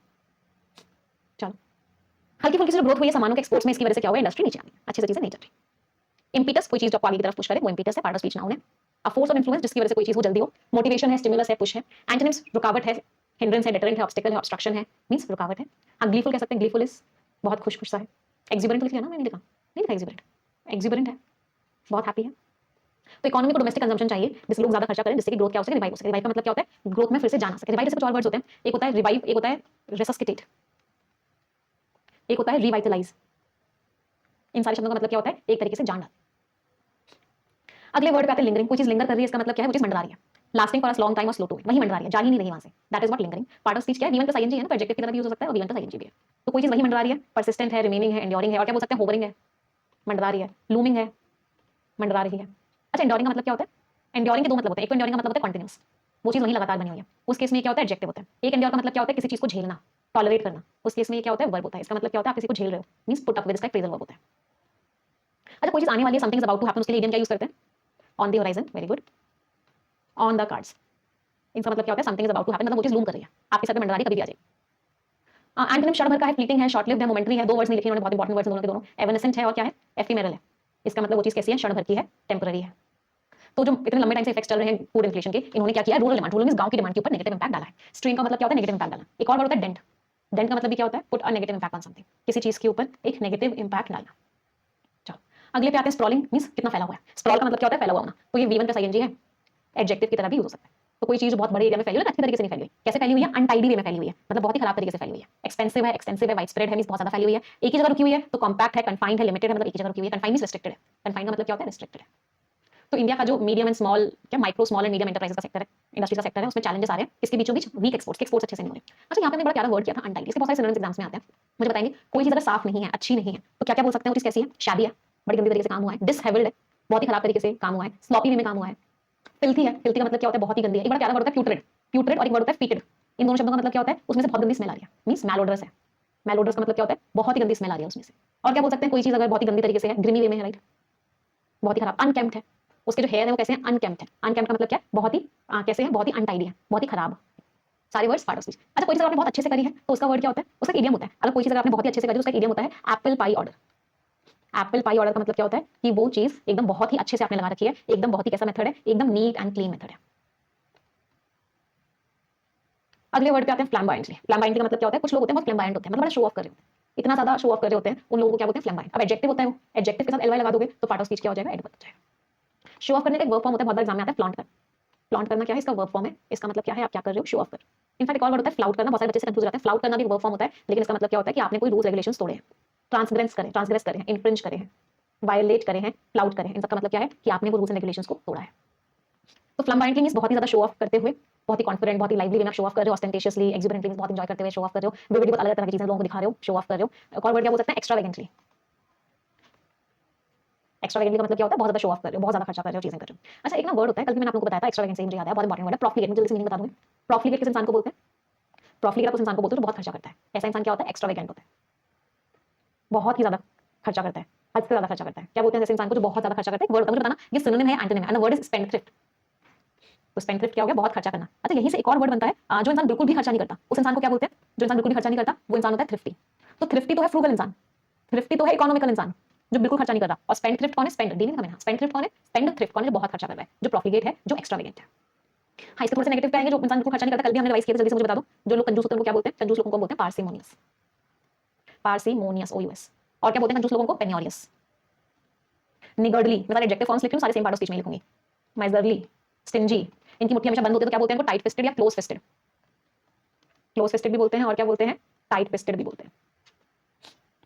चलो, हल्की फुल्की से जो ग्रोथ हुई है सामानों के एक्सपोर्ट्स में, इसकी वजह से क्या हुआ, इंडस्ट्री नीचे आ गई, अच्छी से चीजें नहीं चल रही। इंपीटस, कोई चीज जो आपको आगे की तरफ पुश करे, वो इंपीटस है, पार्ट ऑफ स्पीच नाउन है। अ फोर्स ऑफ इन्फ्लुएंस, जिसकी वजह से कोई चीज हो जल्दी हो। मोटिवेशन है, स्टिमुलस है, पुश है। एंटोनिम्स, रुकावट है, हिंड्रेंस है, डेटरेंट है, ऑब्स्टेकल है, ऑब्स्ट्रक्शन है, मींस रुकावट है। हाँ, ग्लीफुल कह सकते हैं, ग्लीफुल इज बहुत खुश सा है। एक्सिबरेंट लिखा ना, मैंने लिखा नहीं लिखा, एक्सिबरेंट, एक्सिबरेंट है, बहुत हैप्पी है। तो इकोनॉमी को डोमेस्टिक कंजम्पशन चाहिए, जिससे लोग ज्यादा खर्चा करें, जिससे कि ग्रोथ क्या हो सके, रिवाइव हो सके। रिवाइव का मतलब क्या होता है, ग्रोथ में फिर से जाना सके। रिवाइव से कुछ और वर्ड्स होते हैं, एक होता है रिवाइव, एक होता है रेसस्किटेट, एक होता है रिवाइटलाइज। इन सारे शब्दों का मतलब क्या होता है, एक तरीके से जान डाल। अगले वर्ड पे आते हैं लिंगरिंग। कोई चीज लिंगर कर रही है, इसका मतलब क्या है, वो चीज मंडरा रही है। Lasting for a long time और स्लो टू इट, वही मंडरा रही है, जा ही नहीं रही वहां से, that is what lingering. Part of speech क्या है, वी1 प्लस आईएनजी है ना, एडजेक्टिव की तरह भी यूज हो सकता है और वी1 प्लस आईएनजी भी है। तो कोई चीज वही मंडरा रही है, परसिस्टेंट है, रिमेनिंग है, एंड्योरिंग है, और क्या बोल सकते हैं, होवरिंग है, मंडरा रही है, लूमिंग है, मंडरा रही है। अच्छा, एंड्योरिंग का मतलब क्या होता है, एंड्योरिंग के दो मतलब होते हैं। एक तो एंड्योरिंग का मतलब होता है कंटिन्यूअस, वो चीज वही लगातार बनी हुई है, उस केस में क्या होता है, एडजेक्टिव होता है। एक एंड्योर का मतलब क्या होता है, किसी चीज को झेलना, टॉलरेट करना, उस केस में क्या होता है, वर्ब होता है। इसका मतलब क्या होता है, आप किसी को झेल रहे हो, मींस पुट अप विद, इसका फ्रेजल वर्ब होता है। अच्छा, कोई चीज आने वाली है, something is about to happen, उसके लिए इडियम क्या यूज करते हैं, on the horizon, very good. On the cards, इनका मतलब क्या होता है, something is about to happen, मतलब वो चीज लूम कर रही है, आपके सर पे मंडरा रही है, कभी भी आ जाएगी। एंटोनिम क्षण भर का है, फ्लीटिंग है, शॉर्ट लिव्ड है, मोमेंटरी है। दो वर्ड्स नहीं लिखे उन्होंने, बहुत इंपॉर्टेंट वर्ड्स दोनों के दोनों। एवनेसेंट है और क्या है, एफिमेरल है। इसका मतलब वो चीज कैसी है, क्षण भर की है, टेम्पररी है। तो जो इतने लंबे टाइम से इफेक्ट्स चल रहे हैं फूड इन्फ्लेशन के, इन्होंने क्या किया, रूरल डिमांड, रूरल मींस गांव की डिमांड के ऊपर नेगेटिव इंपैक्ट डाला है। स्ट्रीम का मतलब क्या होता है, नेगेटिव इंपैक्ट डालना। एक और वर्ड होता है डेंट, डेंट का मतलब भी क्या होता है, put a negative impact on something, किसी चीज के ऊपर एक नेगेटिव इंपैक्ट डालना। चलो, अगले पे आते हैं स्प्रॉलिंग, मींस कितना फैला हुआ है। स्प्रॉल का मतलब क्या होता है, फैला हुआ होना। तो ये वी1 प्लस आईएनजी है, एडजेक्टिव की तरह भी यूज हो सकता है। तो कोई चीज बहुत बड़े एरिया में फैली हुई है, अच्छी तरीके से नहीं फैली हुई। कैसे फैली हुई है, अनटाइडी वे में फैली हुई है, मतलब बहुत ही खराब तरीके से फैली हुई है। एक्सपेंसिव है, एक्सटेंसिव है, वाइड स्प्रेड है, मींस बहुत ज्यादा फैली हुई है। एक ही जगह रुकी हुई है। तो कॉम्पैक्ट है, कन्फाइंड है, लिमिटेड है, मतलब एक ही जगह रुकी हुई है। कन्फाइंड मींस रिस्ट्रिक्टेड है, कन्फाइंड का मतलब क्या होता है, रिस्ट्रिक्टेड है। तो इंडिया का जो मीडियम एंड स्मॉल, क्या micro small and medium enterprises का सेक्टर है, इंडस्ट्री का सेक्टर है, उसमें चैलेंजेस आ रहे हैं। इसके बीचों बीच वीक एक्सपोर्ट्स, के एक्सपोर्ट्स अच्छे से नहीं हो रहे। अच्छा, यहाँ पे मैंने बड़ा प्यारा वर्ड किया था, अनटाइडी। इसके बहुत सारे सिनोनिम्स एग्जाम्स में आते हैं। मुझे बताएंगे, कोई चीज अगर साफ नहीं है, अच्छी नहीं है, तो क्या क्या बोल सकते हैं, वो चीज कैसी है, शैबी है, बड़ी गंदी तरीके से काम हुआ है। डिसहेवल्ड है, बहुत ही खराब तरीके से काम हुआ है। स्लॉपी वे में काम हुआ है। फिल्थी है, फिल्थी का मतलब क्या होता है, बहुत ही गंदी है। एक बड़ा प्यारा वर्ड होता है प्यूट्रेड, प्यूट्रेड, और एक वर्ड होता है फीटेड। इन दोनों शब्दों का मतलब क्या होता है, उसमें से बहुत गंदी स्मेल आ रही है, मींस मैलोडरस है। मैलोडरस का मतलब क्या होता है, बहुत ही गंदी स्मेल आ रही है उसमें से। और क्या बोल सकते हैं, कोई चीज अगर बहुत ही गंदी तरीके से है, ग्रीमी वे में है, राइट, बहुत ही खराब। अनकेम्प्ड है, उसके जो हेयर है वो कैसे हैं, अनकेम्प्ड है। अनकेम्प्ड का मतलब क्या है, बहुत ही कैसे है, बहुत ही अनटाइडी है, बहुत ही खराब। सारे वर्ड्स पार्ट ऑफ स्पीच। अच्छा, कोई चीज आपने बहुत अच्छे से करी है तो उसका वर्ड क्या होता है? उसका इडियम होता है। अगर कोई चीज आपने बहुत ही अच्छे से करी है उसका इडियम होता है apple pie order. Apple pie order का मतलब क्या होता है कि वो चीज एकदम बहुत ही अच्छे से आपने लगा रखी है, एकदम बहुत ही कैसा मेथड है, एकदम नीट एंड क्लीन मेथड है। अगले वर्ड पे आते हैं फ्लैम्बायंटली। फ्लैम्बायंटली का मतलब क्या होता है? कुछ लोग होते हैं बहुत फ्लैम्बायंट होते हैं, मतलब बड़ा शो ऑफ कर रहे होते हैं, इतना ज्यादा शो ऑफ कर रहे होते हैं, उन लोगों को क्या बोलते हैं? फ्लैम्बायंट। अब एडजेक्टिव होता है वो, एडजेक्टिव के साथ एलवाई लगा दोगे तो पार्ट ऑफ स्पीच क्या हो जाएगा? एडवर्ब हो जाएगा। शो ऑफ करने का एक वर्ब फॉर्म होता है, बहुत बार एग्जाम में आता है फ्लॉन्ट करना। फ्लॉन्ट करना क्या है? इसका वर्ब फॉर्म है। इसका मतलब क्या है? आप क्या कर रहे हो? शो ऑफ कर। इनफैक्ट एक और वर्ड होता है फ्लाउट करना, बहुत सारे बच्चे से कंफ्यूज रहते हैं। फ्लाउट करना भी वर्ब फॉर्म होता है, लेकिन इसका मतलब क्या होता है कि आपने कोई रूल्स रेगुलेशंस तोड़े हैं, ट्रांसग्रेस करे हैं, इन्फ्रिंज करे हैं, वायलेट करे हैं, फ्लाउट करे हैं। इन सबका मतलब क्या है कि आपने वो रूल्स एंड रेगुलेशंस को तोड़ा है। तो फ्लैम्बायंटली मींस बहुत ही ज्यादा शो ऑफ करते हुए, बहुत ही कॉन्फिडेंट, बहुत ही लाइवली वे में आप शो ऑफ कर रहे हो, ऑस्टेंटिशियसली, एक्सुबरेंटली बहुत एंजॉय करते हुए शो ऑफ कर रहे हो, विविडली बहुत अलग तरह की चीजें लोगों को दिखा रहे हो, शो ऑफ कर रहे हो। एक और वर्ड क्या बोल सकते हैं? एक्स्ट्रावेगेंटली। एक्स्ट्रावेगेंटली का मतलब क्या होता है? बहुत ज्यादा शो ऑफ कर रहे हो, बहुत ज्यादा खर्चा कर रहे हो, चीजें कर रहे हो। अच्छा, एक ना वर्ड होता है, कल भी मैंने आप लोगों को बताया था, एक्स्ट्रावेगेंट से मुझे याद है, बहुत इंपॉर्टेंट वर्ड है, प्रॉफिगेट। मुझे जल्दी से मीनिंग बता दूंगी। प्रॉफिगेट किस इंसान को बोलते हैं? प्रॉफिगेट आप उस इंसान को बोलते हो जो बहुत खर्चा करता है। ऐसा इंसान क्या होता है? एक्स्ट्रावेगेंट होता है, बहुत ही ज्यादा खर्चा करता है, हद से ज्यादा खर्चा करता है। क्या बोलते हैं जैसे इंसान को जो बहुत ज्यादा खर्चा करता है? वर्ड मुझे बताना, ये सिनोनिम है, एंटोनिम है, and the word is spendthrift. तो स्पेंडथ्रिफ्ट क्या हो गया? बहुत खर्चा करना। अच्छा, यहीं से एक और वर्ड बनता है, जो इंसान बिल्कुल भी खर्चा नहीं करता, उस इंसान को क्या बोलते हैं? जो इंसान बिल्कुल भी खर्चा नहीं करता वो इंसान होता है थ्रिफ्टी। तो थ्रिफ्टी तो है फ्रूगल इंसान, थ्रिफ्टी तो है इकोनॉमिकल इंसान जो बिल्कुल खर्चा नहीं करता, और स्पेंड थ्रिफ्ट कौन है? स्पेंड डीलिंग का स्पेंड थ्रिफ्ट कौन है? स्पेंड थ्रिफ्ट कौन है? जो बहुत खर्चा कर रहा है, जो प्रॉफिगेट है, जो एक्स्ट्रावेगेंट है। हाँ, इसके थोड़े से नेगेटिव पे आएंगे, जो इंसान बिल्कुल खर्चा नहीं करता। कल भी हमने रिवाइज किया था, जल्दी से मुझे बता दो, जो लोग कंजूस होते हैं उनको क्या बोलते हैं? कंजूस लोगों को बोलते हैं पार्सिमोनियस। पार्सिमोनियस, ओयूएस। और क्या बोलते हैं कंजूस लोगों को? पेनियोरियस। निगर्डली, मैं सारे एडजेक्टिव फॉर्म्स लिख रही हूँ, सारे सेम पार्ट ऑफ स्पीच में लिखूंगी। माइजरली, स्टिंजी, इनकी मुट्ठी हमेशा बंद होती है तो क्या बोलते हैं इनको? टाइट फिस्टेड या क्लोज फिस्टेड। क्लोज फिस्टेड भी बोलते हैं, और क्या बोलते हैं? टाइट फिस्टेड भी बोलते हैं।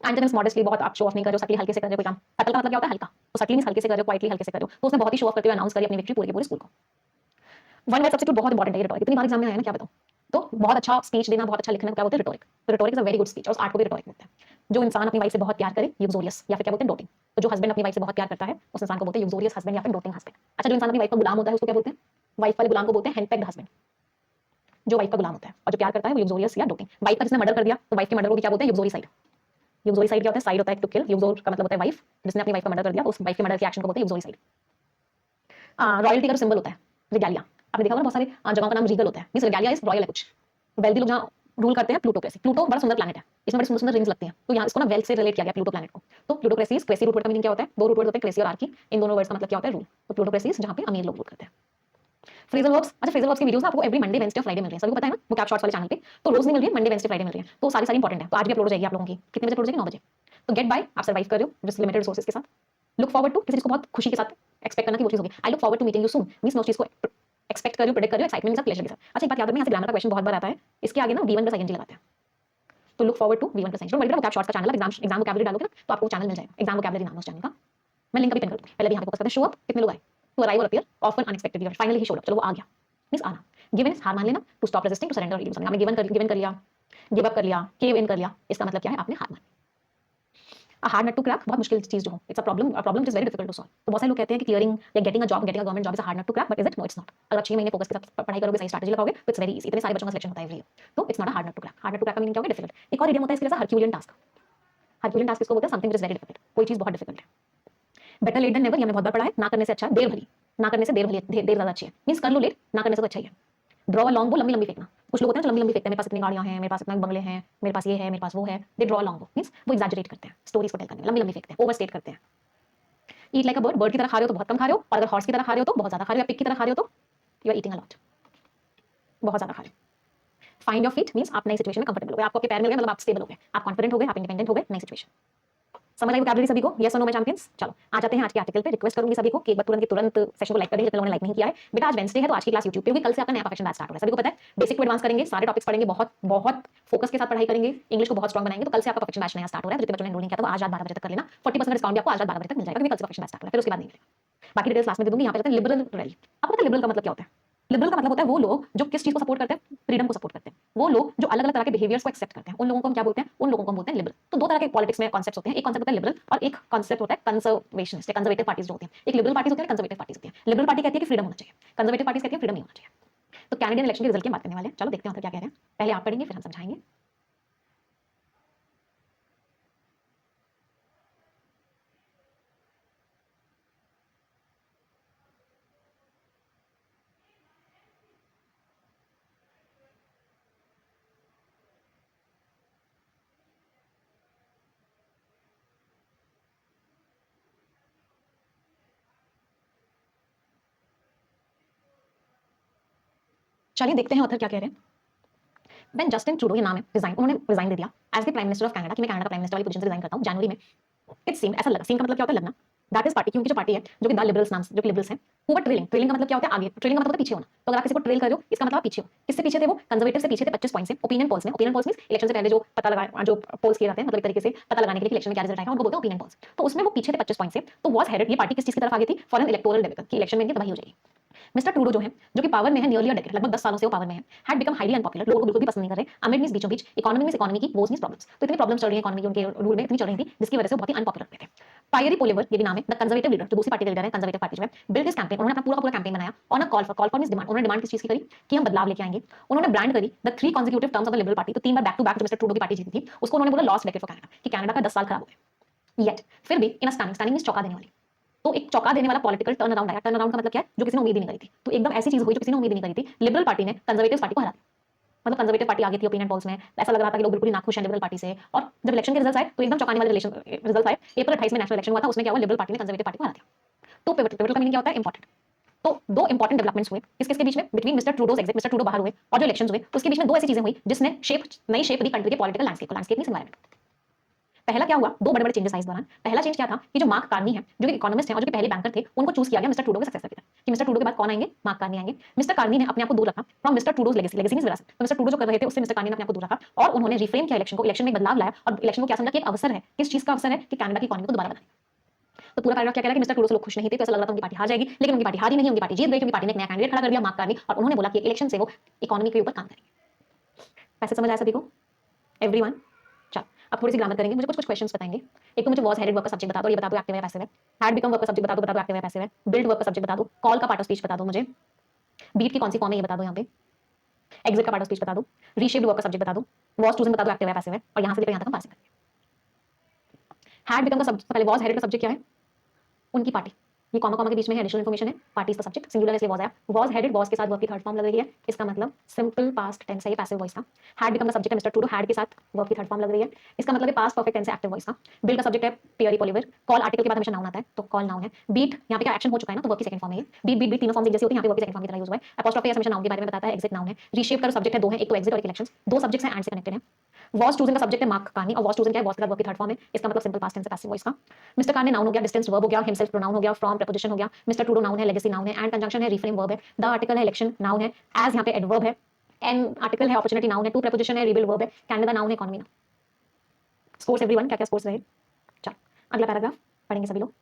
एंटोनिम्स मॉडेस्टली, बहुत आप शो ऑफ नहीं कर रहे हो, सटली हल्के से कर रहे हो कोई काम। सटल का मतलब क्या होता है? हल्का। तो सटली मींस हल्के से कर रहे हो, क्वाइटली हल्के से कर रहे हो, तो उसने बहुत ही शो ऑफ करते हुए अनाउंस करी अपनी विक्ट्री पूरे के पूरे स्कूल को। वन वर्ड सब्स्टिट्यूट बहुत इंपॉर्टेंट है, रिटोरिक। इतनी बार एग्जाम में आया ना, क्या बताऊं। तो बहुत अच्छा स्पीच देना, बहुत अच्छा लिखना, क्या बोलते हैं? रिटोरिक। तो rhetoric is a very good speech, और उस आर्ट को भी रिटोरिक बोलते हैं। जो इंसान अपनी वाइफ से बहुत प्यार करे, यूक्सोरियस, या फिर क्या बोलते हैं? डोटिंग। तो जो हस्बैंड अपनी वाइफ से बहुत प्यार करता है उस इंसान को बोलते हैं यूक्सोरियस हस्बैंड या फिर डोटिंग हस्बैंड। अच्छा, जो इंसान अपनी वाइफ का गुलाम होता है उसको क्या बोलते हैं? वाइफ वाले गुलाम को बोलते हैं हेनपेक्ड हस्बैंड। जो वाइफ का गुलाम होता है और जो प्यार करता है वो यूक्सोरियस या डोटिंग। वाइफ का जिसने मर्डर कर दिया तो वाइफ के मर्डर को भी क्या बोलते हैं? यूक्सोरी साइड। यूक्सोरी साइड क्या होता है? साइड होता है टू किल, यूक्सोर का मतलब होता है वाइफ, जिसने अपनी वाइफ का मर्डर कर दिया तो उस वाइफ के मर्डर के एक्शन को बोलते हैं यूक्सोरी साइड। रॉयल्टी का सिंबल होता है रिगैलिया। आपने देखा होगा बहुत सारे जगहों का नाम रीगल होता है, मींस रिगैलिया इज रॉयल है कुछ। वेल्दी लोग जहाँ रूल करते हैं, प्लूटोक्रेसी। प्लूटो बड़ा सुंदर प्लैनेट है, इसमें बड़ी सुंदर सुंदर रिंग्स लगती हैं, तो यहाँ इसको ना वेल्थ से रिलेट किया गया प्लूटो प्लैनेट को। तो plutocracy is, cracy root word का मीनिंग क्या होता है? दो रूट वर्ड होते हैं, क्रेसी और आर्की। इन दोनों वर्ड्स का मतलब क्या होता है? रूल। तो प्लूटोक्रेसी इज जहाँ पे अमीर लोग रूल करते हैं। फ्रेजल वर्ब्स, अच्छा फ्रेजल वर्ब्स की वीडियोस ना आपको एवरी मंडे वेडनेसडे और फ्राइडे मिल रही है, सभी को पता है ना, वो कैप शॉट्स वाले चैनल पे। तो रोज नहीं मिल रही है, मंडे वेडनेसडे फ्राइडे मिल रही है, तो सारी सारी इंपॉर्टेंट है। तो आज भी अपलोड हो जाएगी आप लोगों की। कितने बजे अपलोड हो जाएगी? 9 बजे। तो गेट बाय, आप सर्वाइव कर रहे हो जिस लिमिटेड रिसोर्सेज के साथ। लुक फॉरवर्ड टू, किसी चीज को बहुत खुशी के साथ एक्सपेक्ट करना कि वो चीज होगी। I look forward to meeting you soon, means मैं उस चीज को एक्सपेक्ट कर रही हूं, प्रेडिक्ट कर रही हूं, एक्साइटमेंट के साथ, प्लेजर के साथ। अच्छा, एक बात याद रखना, यहाँ से ग्रामर का क्वेश्चन बहुत बार आता है, इसके आगे ना V1 प्लस ING लगाते हैं। तो look forward to V1 plus ING। वो कैप शॉट्स का चैनल है, एग्जाम वोकैबुलरी डालोगे ना तो आपको चैनल मिल जाएगा, एग्जाम वोकैबुलरी नाम है उस चैनल का। मैं लिंक भी पिन कर दूंगी। पहले भी यहाँ पे फोकस करते हैं। शो अप, कितने लोग आए? टू अराइव और appear often unexpectedly, finally he showed up, चलो वो आ गया, मींस आना। गिवन इज हार मान लेना, to stop resisting, to surrender और गिवन। आपने गिवन कर लिया, गिव अप कर लिया, केव इन कर लिया, इसका मतलब क्या है? आपने हार मान। A hard nut to crack, बहुत मुश्किल चीज जो हो, it's a problem is very difficult to solve. तो बहुत सारे लोग कहते हैं कि क्लियरिंग या getting a job, getting a government job is a hard nut to crack, but is it? No, it's not. अगर 6 महीने फोकस के साथ पढ़ाई करोगे, सही स्ट्रैटेजी लगाओगे तो इट्स वेरी इजी। इतने सारे बच्चों का सिलेक्शन होता है एवरी ईयर, तो it's not a hard nut to crack. Hard nut to crack का मीनिंग क्या होगा? डिफिकल्ट। एक और इडियम होता है इसके जैसा, हरक्यूलियन टास्क। हरक्यूलियन टास्क किसको बोलते हैं? Something which is very difficult, कोई चीज बहुत डिफिकल्ट है। बेटर लेट देन नेवर, ये हमने बहुत बार पढ़ा है। ना करने से अच्छा है देर भली, ना करने से देर भली, देर ज्यादा अच्छी है, मींस कर लो लेट, ना करने से तो अच्छा ही है। ड्रॉ अ लॉन्ग बो, लंबी लंबी फेंकना। कुछ लोग होते हैं जो लंबी लंबी फेंकते हैं, मेरे पास इतनी गाड़ियां हैं, मेरे पास इतने बंगले हैं, मेरे पास ये है, मेरे पास वो है। दे ड्रॉ अ लॉन्ग बो, मींस वो एग्जैजरेट करते हैं स्टोरीज को टेल करने में, लंबी लंबी फेंकते हैं, ओवरस्टेट करते हैं। Eat like a bird, bird की तरह खा रहे हो तो बहुत कम खा रहे हो, और अगर हॉर्स की तरह खा रहे हो तो बहुत ज्यादा खा रहे हो, या पिग की तरह खा रहे हो तो you are eating a lot, बहुत ज्यादा खा रहे हो। फाइंड योर फीट मींस आप नई सिचुएशन में कंफर्टेबल हो गए, आपको आपके पैर मिल गए, मतलब आप स्टेबल हो गए, आप कॉन्फिडेंट हो गए, आप इंडिपेंडेंट हो गए, नई सिचुएशन। समझ आई वोकैबुलरी सभी को? यस और नो में चैंपियंस। चलो आ जाते हैं आज के आर्टिकल पे। रिक्वेस्ट करूंगी सभी को कि एक बार तुरंत के तुरंत सेशन को लाइक कर दीजिए, जितने लोगों ने लाइक नहीं किया है। बेटा आज वेडनेसडे है तो आज की क्लास यूट्यूब पे होगी, कल से आपका नया प्रोफेशन बैच स्टार्ट हो रहा है, सभी को पता है। बेसिक टू एडवांस करेंगे, सारे टॉपिक्स पढ़ेंगे, बहुत बहुत फोकस के साथ पढ़ाई करेंगे, इंग्लिश को बहुत स्ट्रॉन्ग बनाएंगे। तो कल से आपका प्रोफेशन बैच नया स्टार्ट हो रहा है। जितने बच्चों ने एनरोल नहीं किया तो आज रात 12 बजे तक कर लेना। 40% डिस्काउंट भी आपको आज रात 12 बजे तक मिल जाएगा, क्योंकि कल से प्रोफेशन बैच स्टार्ट हो रहा है, फिर उसके बाद नहीं मिलेगा। बाकी डिटेल्स क्लास में दे दूंगी। यहाँ पे लिबरल रैली। आपको पता है लिबरल का मतलब क्या होता है? लिबरल का मतलब होता है वो लोग जो किस चीज को सपोर्ट करते हैं? फ्रीडम को सपोर्ट करते हैं। वो लोग जो अलग अलग तरह के बिहेवियर्स को एक्सेप्ट करते हैं, उन लोगों को हम क्या बोलते हैं? उन लोगों को हम बोलते हैं लिबरल। तो दो तरह के पॉलिटिक्स में कॉन्सेप्ट्स होते हैं, एक कॉन्सेप्ट होता है लिबरल और एक कॉन्सेप्ट होता है कंजर्वेशनिस्ट, कंजर्वेटिव पार्टीज जो होती हैं। एक लिबरल पार्टीज होती है, कंजर्वेटिव पार्टीज होती है। लिबरल पार्टी कहती है कि फ्रीडम होना चाहिए, कंजर्वेटिव पार्टीज कहती है फ्रीडम नहीं होना चाहिए। तो कैनेडियन इलेक्शन के रिजल्ट की बात करने वाले हैं, चलो देखते हैं क्या कह रहे हैं। पहले आप पढ़ेंगे फिर हम समझाएंगे। चलिए देखते हैं ऑथर क्या कह रहे हैं। व्हेन जस्टिन ट्रूडो, ये नाम है, रिजाइन, उन्होंने रिजाइन दे दिया as the prime minister of Canada कि मैं कनाडा का प्राइम मिनिस्टर वाली पोजीशन से रिजाइन करता हूं जनवरी में। इट सीम, ऐसा लगा, सीम का मतलब क्या होता है, लगना। दैट इज पार्टी, क्योंकि जो पार्टी है जो कि द लिबरल्स नाम से, जो कि लिबरल्स हैं, हु वर ट्रेलिंग, ट्रेलिंग का मतलब क्या होता है, आगे, ट्रेलिंग का मतलब होता है पीछे होना। तो अगर आप किसी को ट्रेल कर रहे हो, इसका मतलब आप पीछे हो। किससे पीछे थे वो? कंजर्वेटिव से पीछे थे 25 पॉइंट से ओपिनियन पोल्स में। ओपिनियन पोल्स मींस इलेक्शन से पहले जो पता लगा, जो पोल्स किए जाते हैं, मतलब एक तरीके से पता लगाने के लिए कि इलेक्शन में क्या रिजल्ट आएगा, उनको बोलते हैं ओपिनियन पोल्स। तो उसमें वो पीछे थे 25 पॉइंट से। तो वाज हेडेड, ये पार्टी किस चीज की तरफ आगे थी? फॉर एन इलेक्टोरल डेबिट, कि इलेक्शन में इनकी तबाही हो जाएगी। मिस्टर ट्रूडो जो है, जो कि पावर में है नियरली अ डेकेड, लगभग 10 सालों से वो पावर में है, हैड बिकम हाईली अनपॉपुलर, लोगों को बिल्कुल भी पसंद नहीं कर रहे। अमिड मींस बीचों बीच, इकोनॉमी मींस इकोनॉमी की, वोज मींस प्रॉब्लम्स। तो इतनी प्रॉब्लम्स चल रही है इकोनॉमी की, उनके रूल में इतनी चल रही थी, जिसकी वजह से वो बहुत ही अनपॉपुलर हुए थे। पायरी पोलिवर, ये भी नाम है, द कंजर्वेटिव लीडर, जो दूसरी पार्टी के लीडर है, कंजर्वेटिव पार्टी जो है, बिल्ड हिज कैंपेन, उन्होंने अपना पूरा पूरा कैंपेन बनाया on a call for means demand. उन्होंने डिमांड किस चीज की करी? कि हम बदलाव लेके आएंगे। उन्होंने ब्रांड करी the 3 consecutive terms of the liberal party, तो 3 बार बैक टू बैक जो मिस्टर ट्रूडो की पार्टी जीती थी, उसको उन्होंने बोला लॉस्ट डेकेड फॉर कनाडा, कि कनाडा का 10 साल खराब हो गया। येट फिर भी इन स्टैंडिंग, स्टैंडिंग मींस चौंका देने वाली। तो एक चौंका देने वाला पॉलिटिकल टर्न अराउंड आया। टर्न अराउंड का मतलब क्या है? जो किसी ने उम्मीद ही नहीं करी थी। तो एकदम ऐसी चीज हुई जो किसी ने उम्मीद ही नहीं करी थी। लिबरल पार्टी ने कंजर्वेटिव पार्टी को हरा दिया। मतलब कंजर्वेटिव पार्टी आगे थी ओपिनियन पोल्स में, ऐसा लग रहा था कि लोग बिल्कुल ही नाखुश हैं लिबरल पार्टी से। और जब इलेक्शन के रिजल्ट्स आए तो एकदम चौंकाने वाले रिजल्ट्स आए। अप्रैल 28 में नेशनल इलेक्शन हुआ था, उसमें क्या हुआ? लिबरल पार्टी ने कंजर्वेटिव पार्टी को हरा दिया। तो पिवटल का मीनिंग क्या होता है? इंपॉर्टेंट। तो दो इंपॉर्टेंट डेवलपमेंट्स हुए किसके बीच में? Between mister Trudeau's exit, mister Trudeau बाहर हुए, और जो इलेक्शंस हुए उसके बीच में दो ऐसी चीजें हुई जिसने नई शेप दी कंट्री के पॉलिटिकल लैंडस्केप को। Landscape means environment. पहला क्या हुआ? दो बड़े-बड़े चेंजेस आए इस दौरान। पहला चेंज क्या था कि जो मार्क कार्नी है, जो कि इकोनॉमिस्ट हैं और जो कि पहले बैंकर थे, उनको चूज किया गया मिस्टर ट्रूडो के सक्सेसर की तरह, कि मिस्टर ट्रूडो के बाद कौन आएंगे? मार्क कार्नी आएंगे। मिस्टर कार्नी ने अपने आप को दूर रखा from mister Trudeau's legacy, legacy means विरासत। तो मिस्टर ट्रूडो जो कर रहे थे उससे मिस्टर कार्नी ने अपने आप को दूर रखा, और उन्होंने रिफ्रेम किया इलेक्शन को, इलेक्शन में बदलाव लाया, और इलेक्शन को क्या समझा कि एक अवसर है। किस चीज का अवसर है? कि कनाडा की इकोनॉमी को दोबारा बनाने। तो पूरा पैराग्राफ क्या कह रहा है कि मिस्टर ट्रूडो से लोग खुश नहीं थे, तो ऐसा लग रहा था उनकी पार्टी हार जाएगी, लेकिन उनकी पार्टी हारी नहीं, उनकी पार्टी जीत गई, क्योंकि पार्टी ने एक नया कैंडिडेट खड़ा कर दिया, मार्क कार्नी, और उन्होंने बोला कि इलेक्शन से वो इकोनॉमी के ऊपर काम करेंगे। पैसे समझ आया सभी को? एवरीवन? चलो अब थोड़ी सी ग्रामर करेंगे, मुझे कुछ कुछ क्वेश्चंस बताएंगे। एक तो मुझे वाज हेडेड वर्क का सब्जेक्ट बता दो, ये बता दो एक्टिव है पैसिव है। हैड बिकम वर्क का सब्जेक्ट बता दो एक्टिव है पैसिव है। बिल्ड वर्क का सब्जेक्ट बता दो। कॉल का पार्ट ऑफ स्पीच बता दो मुझे। बीट की कौन सी फॉर्म है ये बता दो यहाँ पे। एग्जिट का पार्ट ऑफ स्पीच बता दो। रीशेप्ड वर्क का सब्जेक्ट बता दो। वाज चूजन बता दो एक्टिव है पैसिव है, और यहाँ से लेकर यहाँ तक हम पास करेंगे। हैड बिकम का सब्जेक्ट, पहले वाज हेडेड का सब्जेक्ट क्या है? उनकी पार्टी। ये कॉमा कॉमा के बीच में है, एडिशनल इन्फॉर्मेशन है, पार्टी का सब्जेक्ट, सिंगुलर इसलिए वाज आया। वाज हेडेड, वाज के साथ वर्ब की थर्ड फॉर्म लग रही है, इसका मतलब सिंपल पास्ट टेंस है ये पैसिव वॉइस का। हैड बिकम का सब्जेक्ट है मिस्टर ट्रूडो, हैड के साथ वर्ब की थर्ड फॉर्म लग रही है, इसका मतलब है पास्ट परफेक्ट टेंस है एक्टिव वॉइस का। बिल्ड का सब्जेक्ट है पियरी पोलिवर, कॉल आर्टिकल के बाद हमेशा नाउन आता है, तो कॉल नाउन है। बीट यहाँ पे क्या एक्शन हो चुका है ना, तो वर्ब की सेकंड फॉर्म है ये। बीट बीट बीट तीनों फॉर्म जैसे होती है, यहाँ पे वर्ब की सेकंड फॉर्म की तरह यूज हुआ है। एपोस्ट्रोफी हमेशा नाउन के बारे में बताता है, एग्जिट नाउन है। रीशेप का सब्जेक्ट है दो है, एक तो एग्जिट और एक इलेक्शंस, दो सब्जेक्ट्स हैं एंड से कनेक्टेड है। वॉज चूजन का सब्जेक्ट है मार्क कार्नी, और वॉज चूजन क्या है? वॉज के बाद वर्ब की थर्ड फॉर्म है, इसका मतलब सिंपल पास्ट टेंस है पैसिव वॉइस का। मिस्टर कार्नी नाउन हो गया, डिस्टेंस वर्ब हो गया, हिमसेल्फ प्रोनाउन हो गया, फ्रॉम प्रीपोजिशन हो गया, मिस्टर ट्रूडो नाउन है, लेगेसी नाउन है, एंड कंजंक्शन है, रिफ्रेम वर्ब है, द आर्टिकल है, इलेक्शन नाउन है, एज यहाँ पे एडवर्ब है, एन आर्टिकल है, अपॉर्चुनिटी नाउन है, टू प्रीपोजिशन है, रिबिल्ड वर्ब है, कनाडा नाउन है, इकोनॉमी नाउन। स्कोर्स एवरीवन, क्या क्या स्कोर्स रहे? चलो अगला पैराग्राफ पढ़ेंगे सभी लोग।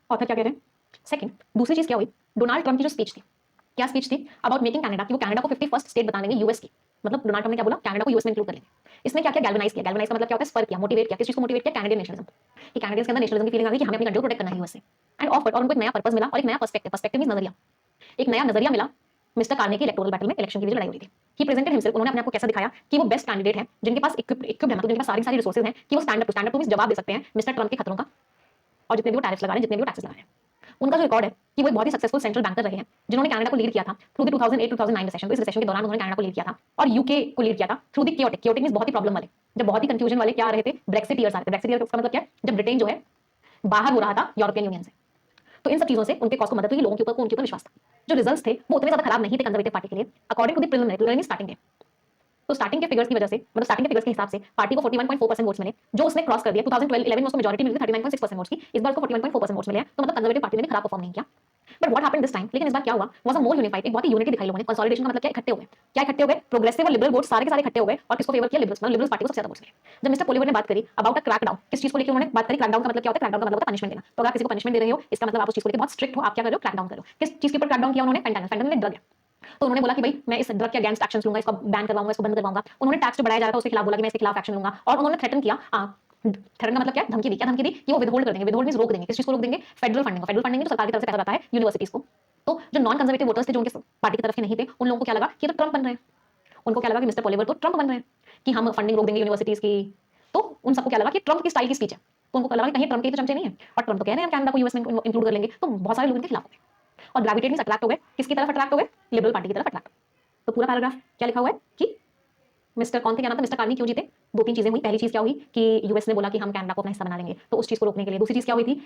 ऑथर क्या कह रहे हैं? सेकंड, दूसरी चीज क्या हुई? डोनाल्ड ट्रंप की जो स्पीच थी, क्या स्पीच थी? अबाउट मेकिंग कनाडा, कि वो कनाडा को 51st स्टेट बता देंगे यूएस की। मतलब डोनाल्ड ट्रंप ने क्या बोला? कनाडा को यूएस में इंक्लूड कर लेंगे। इसने क्या किया? गैल्वेनाइज किया। गैल्वेनाइज का मतलब क्या होता है? स्पर किया, मोटिवेट किया। किस चीज को मोटिवेट किया? कैनेडियन नेशनलिज्म, कि कैनेडियंस के अंदर नेशनलिज्म की फीलिंग आ गई कि हमें अपनी कंट्री को प्रोटेक्ट करना है यूएस से। एंड ऑफर, और उनको एक नया पर्पस मिला और एक नया पर्सपेक्टिव, पर्सपेक्टिव मींस नजरिया, एक नया नजरिया मिला मिस्टर कार्ने की इलेक्टोरल बैटल में, इलेक्शन की जो लड़ाई हुई थी। ही प्रेजेंटेड हिमसेल्फ, उन्होंने अपने आप को कैसा दिखाया कि वो बेस्ट कैंडिडेट है, जिनके पास इक्विप्ड है, मतलब जिनके पास सारी रिसोर्सेज हैं कि वो स्टैंड अप टू मींस जवाब दे सकते हैं मिस्टर ट्रंप के खतरों का, और जितने भी वो टैरिफ्स लगा रहे हैं, जितने भी वो टैक्सेस लगा रहे हैं। उनका जो रिकॉर्ड है कि वो एक बहुत ही सक्सेसफुल सेंट्रल बैंकर रहे हैं, जिन्होंने कनाडा को लीड किया था थ्रू द 2008-2009 रिसेशन। तो इस रिसेशन के दौरान उन्होंने कनाडा को लीड किया था, और यूके को लीड किया था through the chaotic, chaotic means बहुत ही प्रॉब्लम वाले, जब बहुत ही कंफ्यूजन वाले क्या आ रहे थे? ब्रेक्सिट ईयर्स आ रहे थे। ब्रेक्सिट ईयर का मतलब क्या है? जब ब्रिटेन जो है बाहर हो रहा था यूरोपियन यूनियन से। तो इन सब चीजों से उनके कॉज को मदद हुई, लोगों के ऊपर उनके ऊपर विश्वास था। जो रिजल्ट्स थे वो उतने ज्यादा खराब नहीं थे कंजर्वेटिव पार्टी के लिए, according to the preliminary starting day. तो स्टार्टिंग के फिगर्स की वजह से, मतलब स्टार्टिंग के फिगर्स के हिसाब से पार्टी को 41.4% वोट्स मिले, जो उसने क्रॉस कर दिया। 2012-11 में उसको मेजॉरिटी मिली थी 39.6% वोट्स की, इस बार उसको 41.4% वोट्स मिले हैं। तो मतलब कंजर्वेटिव पार्टी ने भी खराब परफॉर्म नहीं किया। But what happened this time, लेकिन इस बार क्या हुआ? वाज अ मोर यूनिफाइड, एक बहुत ही यूनिटी दिखाई लोगों ने। कंसोलिडेशन का मतलब क्या? इकट्ठे हो गए। क्या इकट्ठे हो गए? प्रोग्रेसिव और लिबरल वोट्स सारे के सारे इकट्ठे हो गए, और किसको फेवर किया? लिबरल्स, मतलब लिबरल्स पार्टी को सबसे ज्यादा वोट्स मिले। जब मिस्टर पोलिवर ने बात करी अबाउट अ क्रैकडाउन, किस चीज को लेकर उन्होंने बात करी? क्रैकडाउन का मतलब क्या होता है? क्रैकडाउन का मतलब होता है पनिशमेंट देना। तो अगर आप किसी को पनिशमेंट दे रहे हो, इसका मतलब आप उस चीज को लेकर बहुत स्ट्रिक्ट हो, आप क्या कर रहे हो? क्रैकडाउन कर रहे हो। किस चीज के ऊपर क्रैकडाउन किया उन्होंने? फेंटानिल, फेंटानिल ड्रग है। तो उन्होंने बोला कि भाई मैं इस ड्रग के अगेंस्ट एक्शंस लूंगा, इसको बैन करवाऊंगा, इसको बंद करवाऊंगा। उन्होंने टैक्स जो बढ़ाया जा रहा था उसके खिलाफ बोला कि मैं इसके खिलाफ एक्शन लूंगा, और उन्होंने थ्रेटन किया, थ्रेटन का मतलब क्या है? धमकी दी। क्या धमकी दी? कि वो विदहोल्ड कर देंगे। विदहोल्ड मींस रोक देंगे। किस चीज को रोक देंगे? Federal funding. फेडरल फंडिंग तो सरकार की तरफ से पैसा जाता है यूनिवर्सिटीज को। तो जो नॉन कंजर्वेटिव वोटर्स थे, जो उनके पार्टी की तरफ के नहीं थे, उन लोगों को क्या लगा कि ये तो ट्रंप बन रहे हैं। उनको क्या लगा कि मिस्टर पोलिवर तो ट्रंप बन रहे हैं। कि हम फंडिंग रोक देंगे यूनिवर्सिटीज की, तो उन सबको क्या लगा कि ट्रंप की स्टाइल की स्पीच है, तो उनको लगा कि कहीं ट्रंप के तो चमचे नहीं है, और ट्रंप तो कह रहे हैं हम कनाडा को यूएस में इंक्लूड कर लेंगे, तो बहुत सारे लोग इनके खिलाफ हो गए और ग्रेविटेट में अट्रैक्ट हो गए, किसकी तरफ अट्रैक्ट हो गए, लिबरल पार्टी की तरफ अट्रैक्ट। तो पूरा पैराग्राफ क्या लिखा हुआ है कि मिस्टर कौन थे, क्या नाम था, मिस्टर कार्नी क्यों जीते। दो तीन चीजें हुई, पहली चीज क्या हुई कि यूएस ने बोला कि हम कनाडा को अपना हिस्सा बना लेंगे, तो उस चीज को रोकने के लिए। दूसरी चीज क्या हुई थी,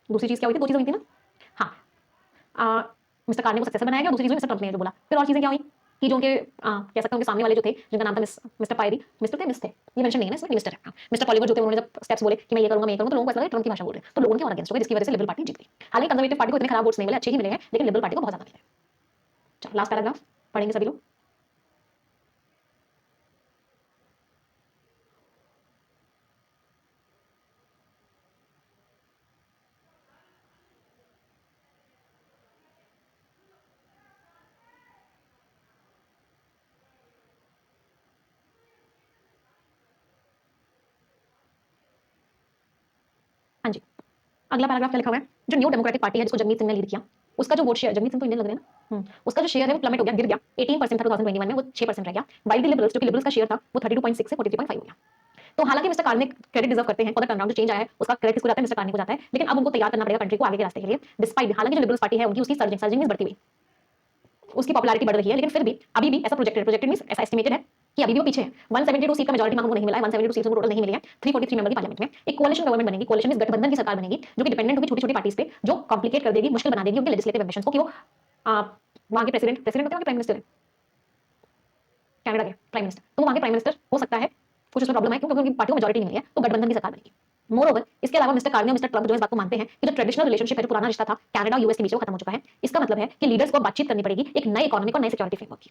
दूसरी चीज क्या हुई थी, दो चीजें हुई थी ना, हाँ, मिस्टर कार्नी को सक्सेसर बनाया गया, दूसरी चीज मिस्टर ट्रंप ने जो बोला। फिर और चीजें क्या हुई कि जो उनके कह सकते हैं उनके सामने वाले जो थे, जिनका नाम था मिस्टर पायरी, मिस्टर थे, मिस थे, ये मेंशन नहीं है ना इसमें, मिस्टर है, मिस्टर पॉलीवर जो थे, उन्होंने जब स्टेप्स बोले कि मैं ये करूंगा मैं ये करूंगा, तो लोगों को ऐसा लगा ट्रंप की भाषा बोल रहे हैं, तो लोगों के और अगेंस्ट हो गए, जिसकी वजह से लिबरल पार्टी जीत गई। हालांकि कंजर्वेटिव पार्टी को इतने खराब वोट्स नहीं मिले, अच्छे ही मिले हैं, लेकिन लिबरल पार्टी को बहुत ज्यादा मिले। चलो लास्ट पैराग्राफ पढ़ेंगे सभी लोग। हाँ जी, अगला पैराग्राफ क्या लिखा हुआ है, जो न्यू डेमोक्रेटिक पार्टी है जिसको जगमीत सिंह ने लीड किया, उसका जो वोट शेयर, जगमीत सिंह तो इंडियन लग रहे हैं ना, उसका जो शेयर है वो प्लमेट हो गया, गिर गया, 18% था 2021 में, वो 6% रह गया। वाइल द लिबरल्स, जो कि लिबरल्स का शेयर था, वो 32.6 से 43.5 हो गया। तो हालांकि मिस्टर कार्नी क्रेडिट डिजर्व करते हैं फॉर द टर्नराउंड, जो चेंज आया है उसका क्रेडिट किसको जाता है, मिस्टर कार्नी को जाता है, लेकिन अब उनको तैयार करना पड़ेगा कंट्री को आगे के रास्ते के लिए। डिस्पाइट, हालांकि जो लिबरल्स पार्टी है उनकी उसकी सर्जिंग बढ़ती हुई, उसकी पॉपुलैरिटी बढ़ रही है, लेकिन फिर भी अभी भी ऐसा प्रोजेक्टेड मींस ऐसा एस्टिमेटेड है कि अभी भी वो पीछे है। 172 सीट का मेजॉरिटी मांग उनको नहीं मिला है, 172 सीट्स उनको टोटल नहीं मिली है, 343 मेंबर की पार्लियामेंट में। एक कोalition गवर्नमेंट बनेगी, कोalition मींस गठबंधन की सरकार बनेगी, जो कि डिपेंडेंट होगी छोटी-छोटी पार्टीज पे, जो कॉम्प्लिकेट कर देगी, मुश्किल बना देगी उनके लेजिस्लेटिव एम्बिशंस को, कि वो वहां के प्रेसिडेंट होते हैं, प्राइम मिनिस्टर, कनाडा के प्राइम मिनिस्टर, तो वो वहां के प्राइम मिनिस्टर हो सकता है, कुछ उसमें प्रॉब्लम है क्योंकि उनकी पार्टी को मेजॉरिटी नहीं मिली है, तो गठबंधन की सरकार बनेगी। मोरओवर, इसके अलावा मिस्टर कार्नी और मिस्टर ट्रंप जो इस बात को मानते हैं कि जो ट्रेडिशनल रिलेशनशिप है, जो पुराना रिश्ता था कनाडा यूएस के बीच, वो खत्म हो चुका है। इसका मतलब है कि लीडर्स को बातचीत करनी पड़ेगी एक नए इकोनॉमिक और नए सिक्योरिटी फ्रेमवर्क की।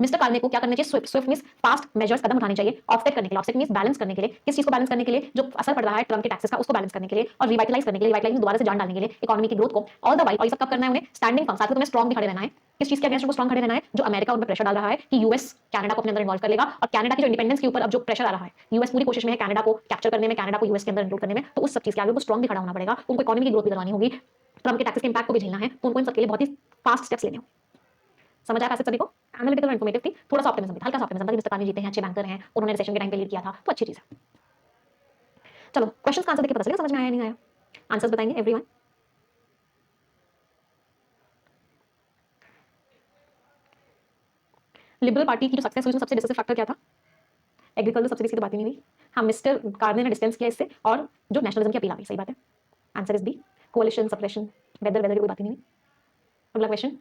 मिस्टर कार्नी को क्या करना चाहिए, स्विफ्ट मींस फास्ट मेजर्स कदम उठाने चाहिए ऑफसेट करने के लिए, ऑफसेट मींस बैलेंस करने के लिए, किस चीज को बैलेंस करने के लिए, जो असर पड़ रहा है ट्रंप के टैक्सेस का उसको बैलेंस करने के लिए, और रिवाइटलाइज करने के लिए, रिवाइटलाइज दोबारा से जान डालने के लिए इकोनॉमी की ग्रोथ को। ऑल द वाइल, और ये सब कब करना है उन्हें, स्टैंडिंग फर्म, साथ में तुम्हें स्ट्रांग भी खड़े रहना है। किस चीज के अगेंस्ट उनको स्ट्रांग खड़े रहना है, जो अमेरिका उन पर प्रेशर डाल रहा है कि यूएस कनाडा को अपने अंदर इन्वॉल्व कर लेगा, और कनाडा की जो इंडिपेंडेंस के ऊपर अब जो प्रेशर आ रहा है, यूएस पूरी कोशिश में है कनाडा को कैप्चर करने में, कनाडा को यूएस के अंदर इंक्लूड करने में, तो उस सब चीज के आगे उनको स्ट्रांग भी खड़ा होना पड़ेगा, उनको इकोनॉमी की ग्रोथ भी करवानी होगी, ट्रंप के टैक्सेस के इंपैक्ट को भी झेलना है, तो उनको इन सब के लिए बहुत ही फास्ट स्टेप्स लेने होंगे। समझ आया पैसे सभी को, एनालिटिकल और इन्फॉर्मेटिव थी, थोड़ा सा ऑप्टिमिज्म भी, हल्का सा ऑप्टिमिज्म था कि मिस्टर कार्नी जीते हैं, अच्छे बैंकर हैं, उन्होंने रिसेशन के टाइम पे लीड किया था, तो अच्छी चीज है। चलो क्वेश्चंस का आंसर देखिए, पता चलेगा समझ में आया या नहीं आया। आंसर्स बताएंगे एवरीवन। लिबरल पार्टी की जो सक्सेस हुई, सबसे डिसिसिव फैक्टर क्या था, एग्रीकल्चर सब्सिडीज की तो बात ही नहीं हुई। हाँ, मिस्टर कार्नी ने डिस्टेंस किया इससे, और जो नेशनलिज्म की अपील आ गई, सही बात है। Answer is B, coalition suppression, weather की कोई बात ही नहीं हुई। अगला क्वेश्चन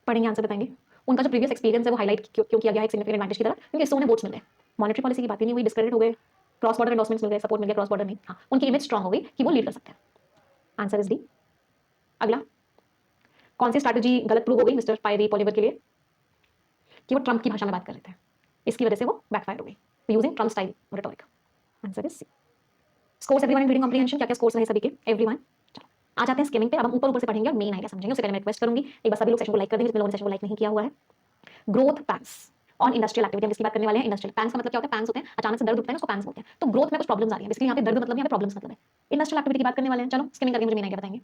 पढ़ेंगे, आंसर बताएंगे। उनका जो प्रीवियस एक्सपीरियंस है वो हाईलाइट क्यों किया गया है एक सिग्निफिकेंट एडवांटेज की तरह, क्योंकि इससे उन्हें वोट्स मिल गए। मॉनेटरी पॉलिसी की बात ही नहीं हुई, डिस्क्रेडिट हो गए, क्रॉस बॉर्डर एंडोर्समेंट्स मिल गए, सपोर्ट मिल गया क्रॉस बॉर्डर नहीं, हाँ उनकी इमेज स्ट्रांग हो गई कि वो लीड कर सकते हैं। Answer is D. अगला, कौन सी स्ट्रैटेजी गलत प्रूव हो गई मिस्टर पायरी पॉलीवर के लिए, कि वो ट्रंप की भाषा में बात कर रहे थे, इसकी वजह से वो बैकफायर हो गई, using Trump style rhetoric. Answer is C. Scores everyone in reading comprehension, क्या क्या स्कोर्स रहे सभी के, एवरीवन। आ जाते हैं स्किमिंग पे, अब हम ऊपर ऊपर से पढ़ेंगे और मेन आइडिया समझेंगे। उससे पहले मैं रिक्वेस्ट करूंगी एक बार सभी लोग सेशन को लाइक कर देंगे, जितने लोगों ने सेशन को लाइक नहीं किया हुआ है। ग्रोथ पैंस ऑन इंडस्ट्रियल एक्टिविटी, हम इसकी बात करने वाले हैं। इंडस्ट्रियल पैंस का मतलब क्या होता है, पैंस होते हैं अचानक से दर्द उठता है, उसको पैंस बोलते हैं। तो ग्रोथ में कुछ प्रॉब्लम्स आ रही हैं, इसलिए यहाँ पे दर्द मतलब यहाँ पे प्रॉब्लम्स मतलब है। इंडस्ट्रियल एक्टिविटी की बात करने वाले हैं, चलो स्किमिंग करके मुझे मेन आइडिया बताएंगे।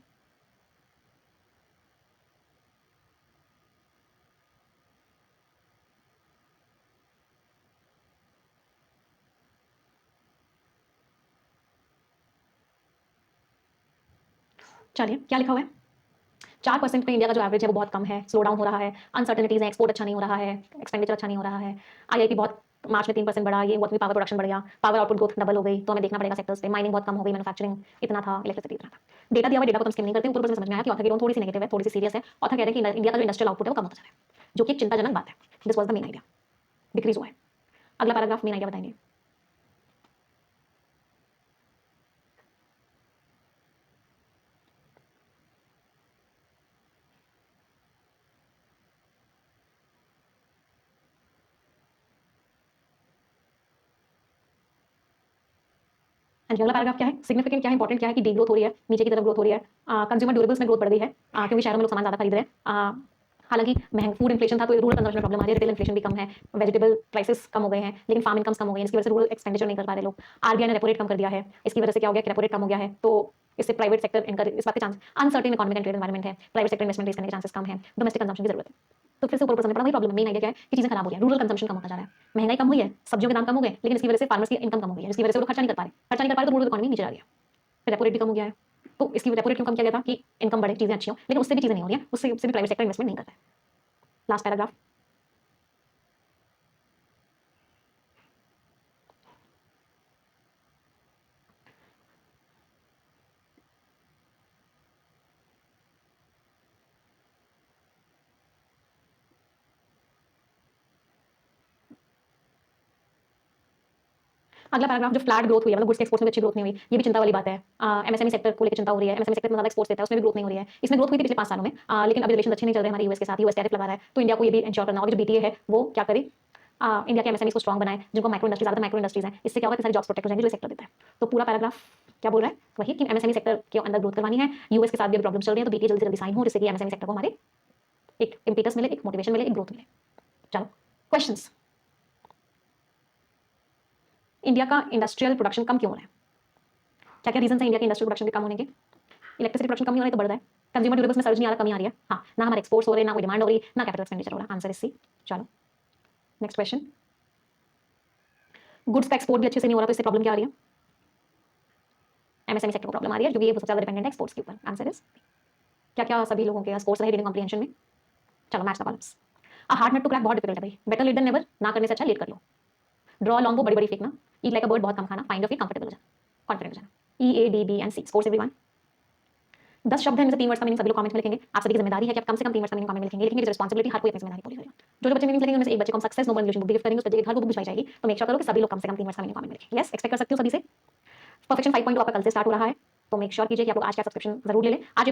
चलिए क्या लिखा हुआ है, 4% पे इंडिया का जो एवरेज है वो बहुत कम है, स्लो डाउन हो रहा है, अनसर्टेनिटीज है, एक्सपोर्ट अच्छा नहीं हो रहा है, एक्सपेंडिचर अच्छा नहीं हो रहा है, आईआईपी बहुत मार्च में 3% बढ़ा, ये बहुत पावर प्रोडक्शन बढ़ गया, पावर आउटपुट ग्रोथ डबल हो गई, तो हमें देखना पड़ेगा सेक्टर्स पे। माइनिंग बहुत कम हो गई, मैन्युफैक्चरिंग इतना था, इलेक्ट्रिसिटी इतना था। डेटा दिया हुआ, डेटा को तुम स्किम नहीं करते, ऊपर से समझ में आया कि ऑथर की टोन थोड़ी सी नेगेटिव है, थोड़ी सी सीरियस है। ऑथर कह रहे हैं कि इंडिया का जो इंडस्ट्रियल आउटपुट है वो कम होता जा रहा है, जो कि एक चिंताजनक बात है। This was the main idea, decrease हुआ है। अगला पैराग्राफ मेन आइडिया बताएंगे। हाँ जी, अगला पैराग्राफ क्या है, सिग्निफिकेंट क्या है, इंपॉर्टेंट क्या है कि डी ग्रोथ हो रही है, नीचे की तरफ ग्रोथ हो रही है। कंज्यूमर ड्यूरेबल्स में ग्रोथ बढ़ गई है, क्योंकि शहरों में लोग सामान ज्यादा खरीद रहे हैं। हालांकि महंग फूड इन्फ्लेशन था तो रूरल कंजम्पशन में प्रॉब्लम आ रही है, रिटेल इन्फ्लेशन भी कम है, वेजिटेबल प्राइसेस कम हो गए हैं, लेकिन फार्म इनकम्स कम हो गई हैं, इसकी वजह से रूरल एक्सपेंडिचर नहीं कर पा रहे लोग। आरबीआई ने रेपो रेट कम कर दिया है, इसकी वजह से क्या हो गया कि रेपो रेट कम हो गया है, तो इससे प्राइवेट सेक्टर इनकर इस बात के chance, uncertain economic and trade environment है, प्राइवेट सेक्टर इन्वेस्टमेंट रेज करने के चांसेस कम है, डोमेस्टिक कंजम्पशन की जरूरत है। तो फिर से ऊपर समझ पड़ा, वही प्रॉब्लम है। मेन आइडिया क्या है कि चीजें खराब हो रही है, रूरल कंजम्पशन कम होता जा रहा है, महंगाई कम हुई है, सब्जियों के दाम कम हो गए, लेकिन इसकी वजह से फार्मर्स की इनकम कम हो गई है, जिसकी वजह से वो लोग खर्चा नहीं कर पा रहे, खर्चा नहीं कर पा रहे तो रूरल इकोनॉमी नीचे जा रही है, फिर रेपो रेट भी कम हो गया है। तो इसकी रेपो रेट क्यों कम किया गया था कि इनकम बढ़े, चीजें अच्छी हो, लेकिन उससे भी चीजें नहीं हो रही है, उससे भी प्राइवेट सेक्टर इन्वेस्टमेंट नहीं करता है। लास्ट पैराग्राफ, अगला पैराग्राफ जो फ्लैट ग्रोथ हुई है, मतलब गुड्स के एक्सपोर्ट्स में अच्छी ग्रोथ नहीं हुई, ये भी चिंता वाली बात है। एमएसएमई सेक्टर को लेकर चिंता हो रही है, एमएसएमई सेक्टर में ज्यादा एक्सपोर्ट्स देता है, उसमें भी ग्रोथ नहीं हो रही है। इसमें ग्रोथ हुई थी पिछले 5 सालों में, लेकिन अभी रिलेशन अच्छे नहीं चल रहे हमारे यूएस के साथ, यूएस टैरिफ लगा रहा है, तो इंडिया को ये भी इंश्योर करना होगा कि जो बीटीए है वो क्या करे, इंडिया के एमएसएमई को स्ट्रॉन्ग बनाए, जिनको माइक्रो इंडस्ट्रीज, ज्यादा माइक्रो इंडस्ट्रीज हैं, इससे क्या होगा कि सारी जॉब्स प्रोटेक्ट हो जाएंगे जो सेक्टर देता है। तो पूरा पैराग्राफ क्या बोल रहा है, वही कि एमएसएमई सेक्टर के अंदर ग्रोथ करवानी है, यूएस के साथ भी प्रॉब्लम चल रही है, तो बीटीए जल्दी से जल्दी साइन हो, जिससे कि एमएसएमई सेक्टर को हमारे एक इम्पेटस मिले, एक मोटिवेशन मिले, एक ग्रोथ मिले। चलो क्वेश्चंस, इंडिया का इंडस्ट्रियल प्रोडक्शन कम क्यों हो रहा है, क्या क्या रीजन है इंडिया के इंडस्ट्रियल प्रोडक्शन के कम होने के? इलेक्ट्रिसिटी प्रोडक्शन कम नहीं हो रहा है तो बढ़ रहा है, कंज्यूमर ड्यूरेबल्स में सर्ज नहीं आ रहा, कमी आ रही है, हाँ, ना हमारे एक्सपोर्ट्स हो रहे, ना कोई डिमांड हो रही, ना कैपिटल एक्सपेंडिचर हो रहा, आंसर इज सी। चलो नेक्स्ट क्वेश्चन, गुड्स का एक्सपोर्ट भी अच्छे से नहीं हो रहा, तो इससे प्रॉब्लम क्या आ रही है? एमएसएमई सेक्टर को प्रॉब्लम आ रही है क्योंकि ये सबसे ज्यादा डिपेंडेंट है एक्सपोर्ट्स के ऊपर, आंसर इज क्या क्या सभी लोगों के स्कोर्स रहे रीडिंग कॉम्प्रिहेंशन में। चलो match the columns, a hard nut to crack बहुत डिफिकल्ट है भाई, बेटर लेट देन नेवर, ना करने से अच्छा लेट कर लो। ड्रॉ लॉन्ग बो, बड़ी बड़ी फेंकना, ईट लाइक अ बर्ड, बहुत कम खाना, फाइंड योर फीट, कंफर्टेबल हो जाना, कॉन्फिडेंट हो जाना, EADB and C scores everyone. 10 शब्द हैं, इनमें से 3 वर्ड्स का मीनिंग सभी लोग कमेंट में लिखेंगे, आप सभी की जिम्मेदारी है कि आप कम से कम 3 वर्ड्स का मीनिंग कमेंट में लिखेंगे, लिखेंगे रिस्पांसिबिलिटी, हर कोई अपनी जिम्मेदारी पूरी करेगा। जो बच्चे मीनिंग लिखेंगे उनमें से एक बच्चे को हम success noble English book gift करेंगे, उस बच्चे के घर वो बुक भिजवाई जाएगी, तो मेक श्योर करो कि सभी लोग कम से कम 3 वर्ड्स का मीनिंग कमेंट में लिखेंगे। यस, एक्सपेक्ट कर सकते हो सभी से। परफेक्शन 5.2 आपका कल से स्टार्ट हो रहा है, तो मेक श्योर कीजिए कि आप लोग आज का सब्सक्रिप्शन जरूर ले लें। आज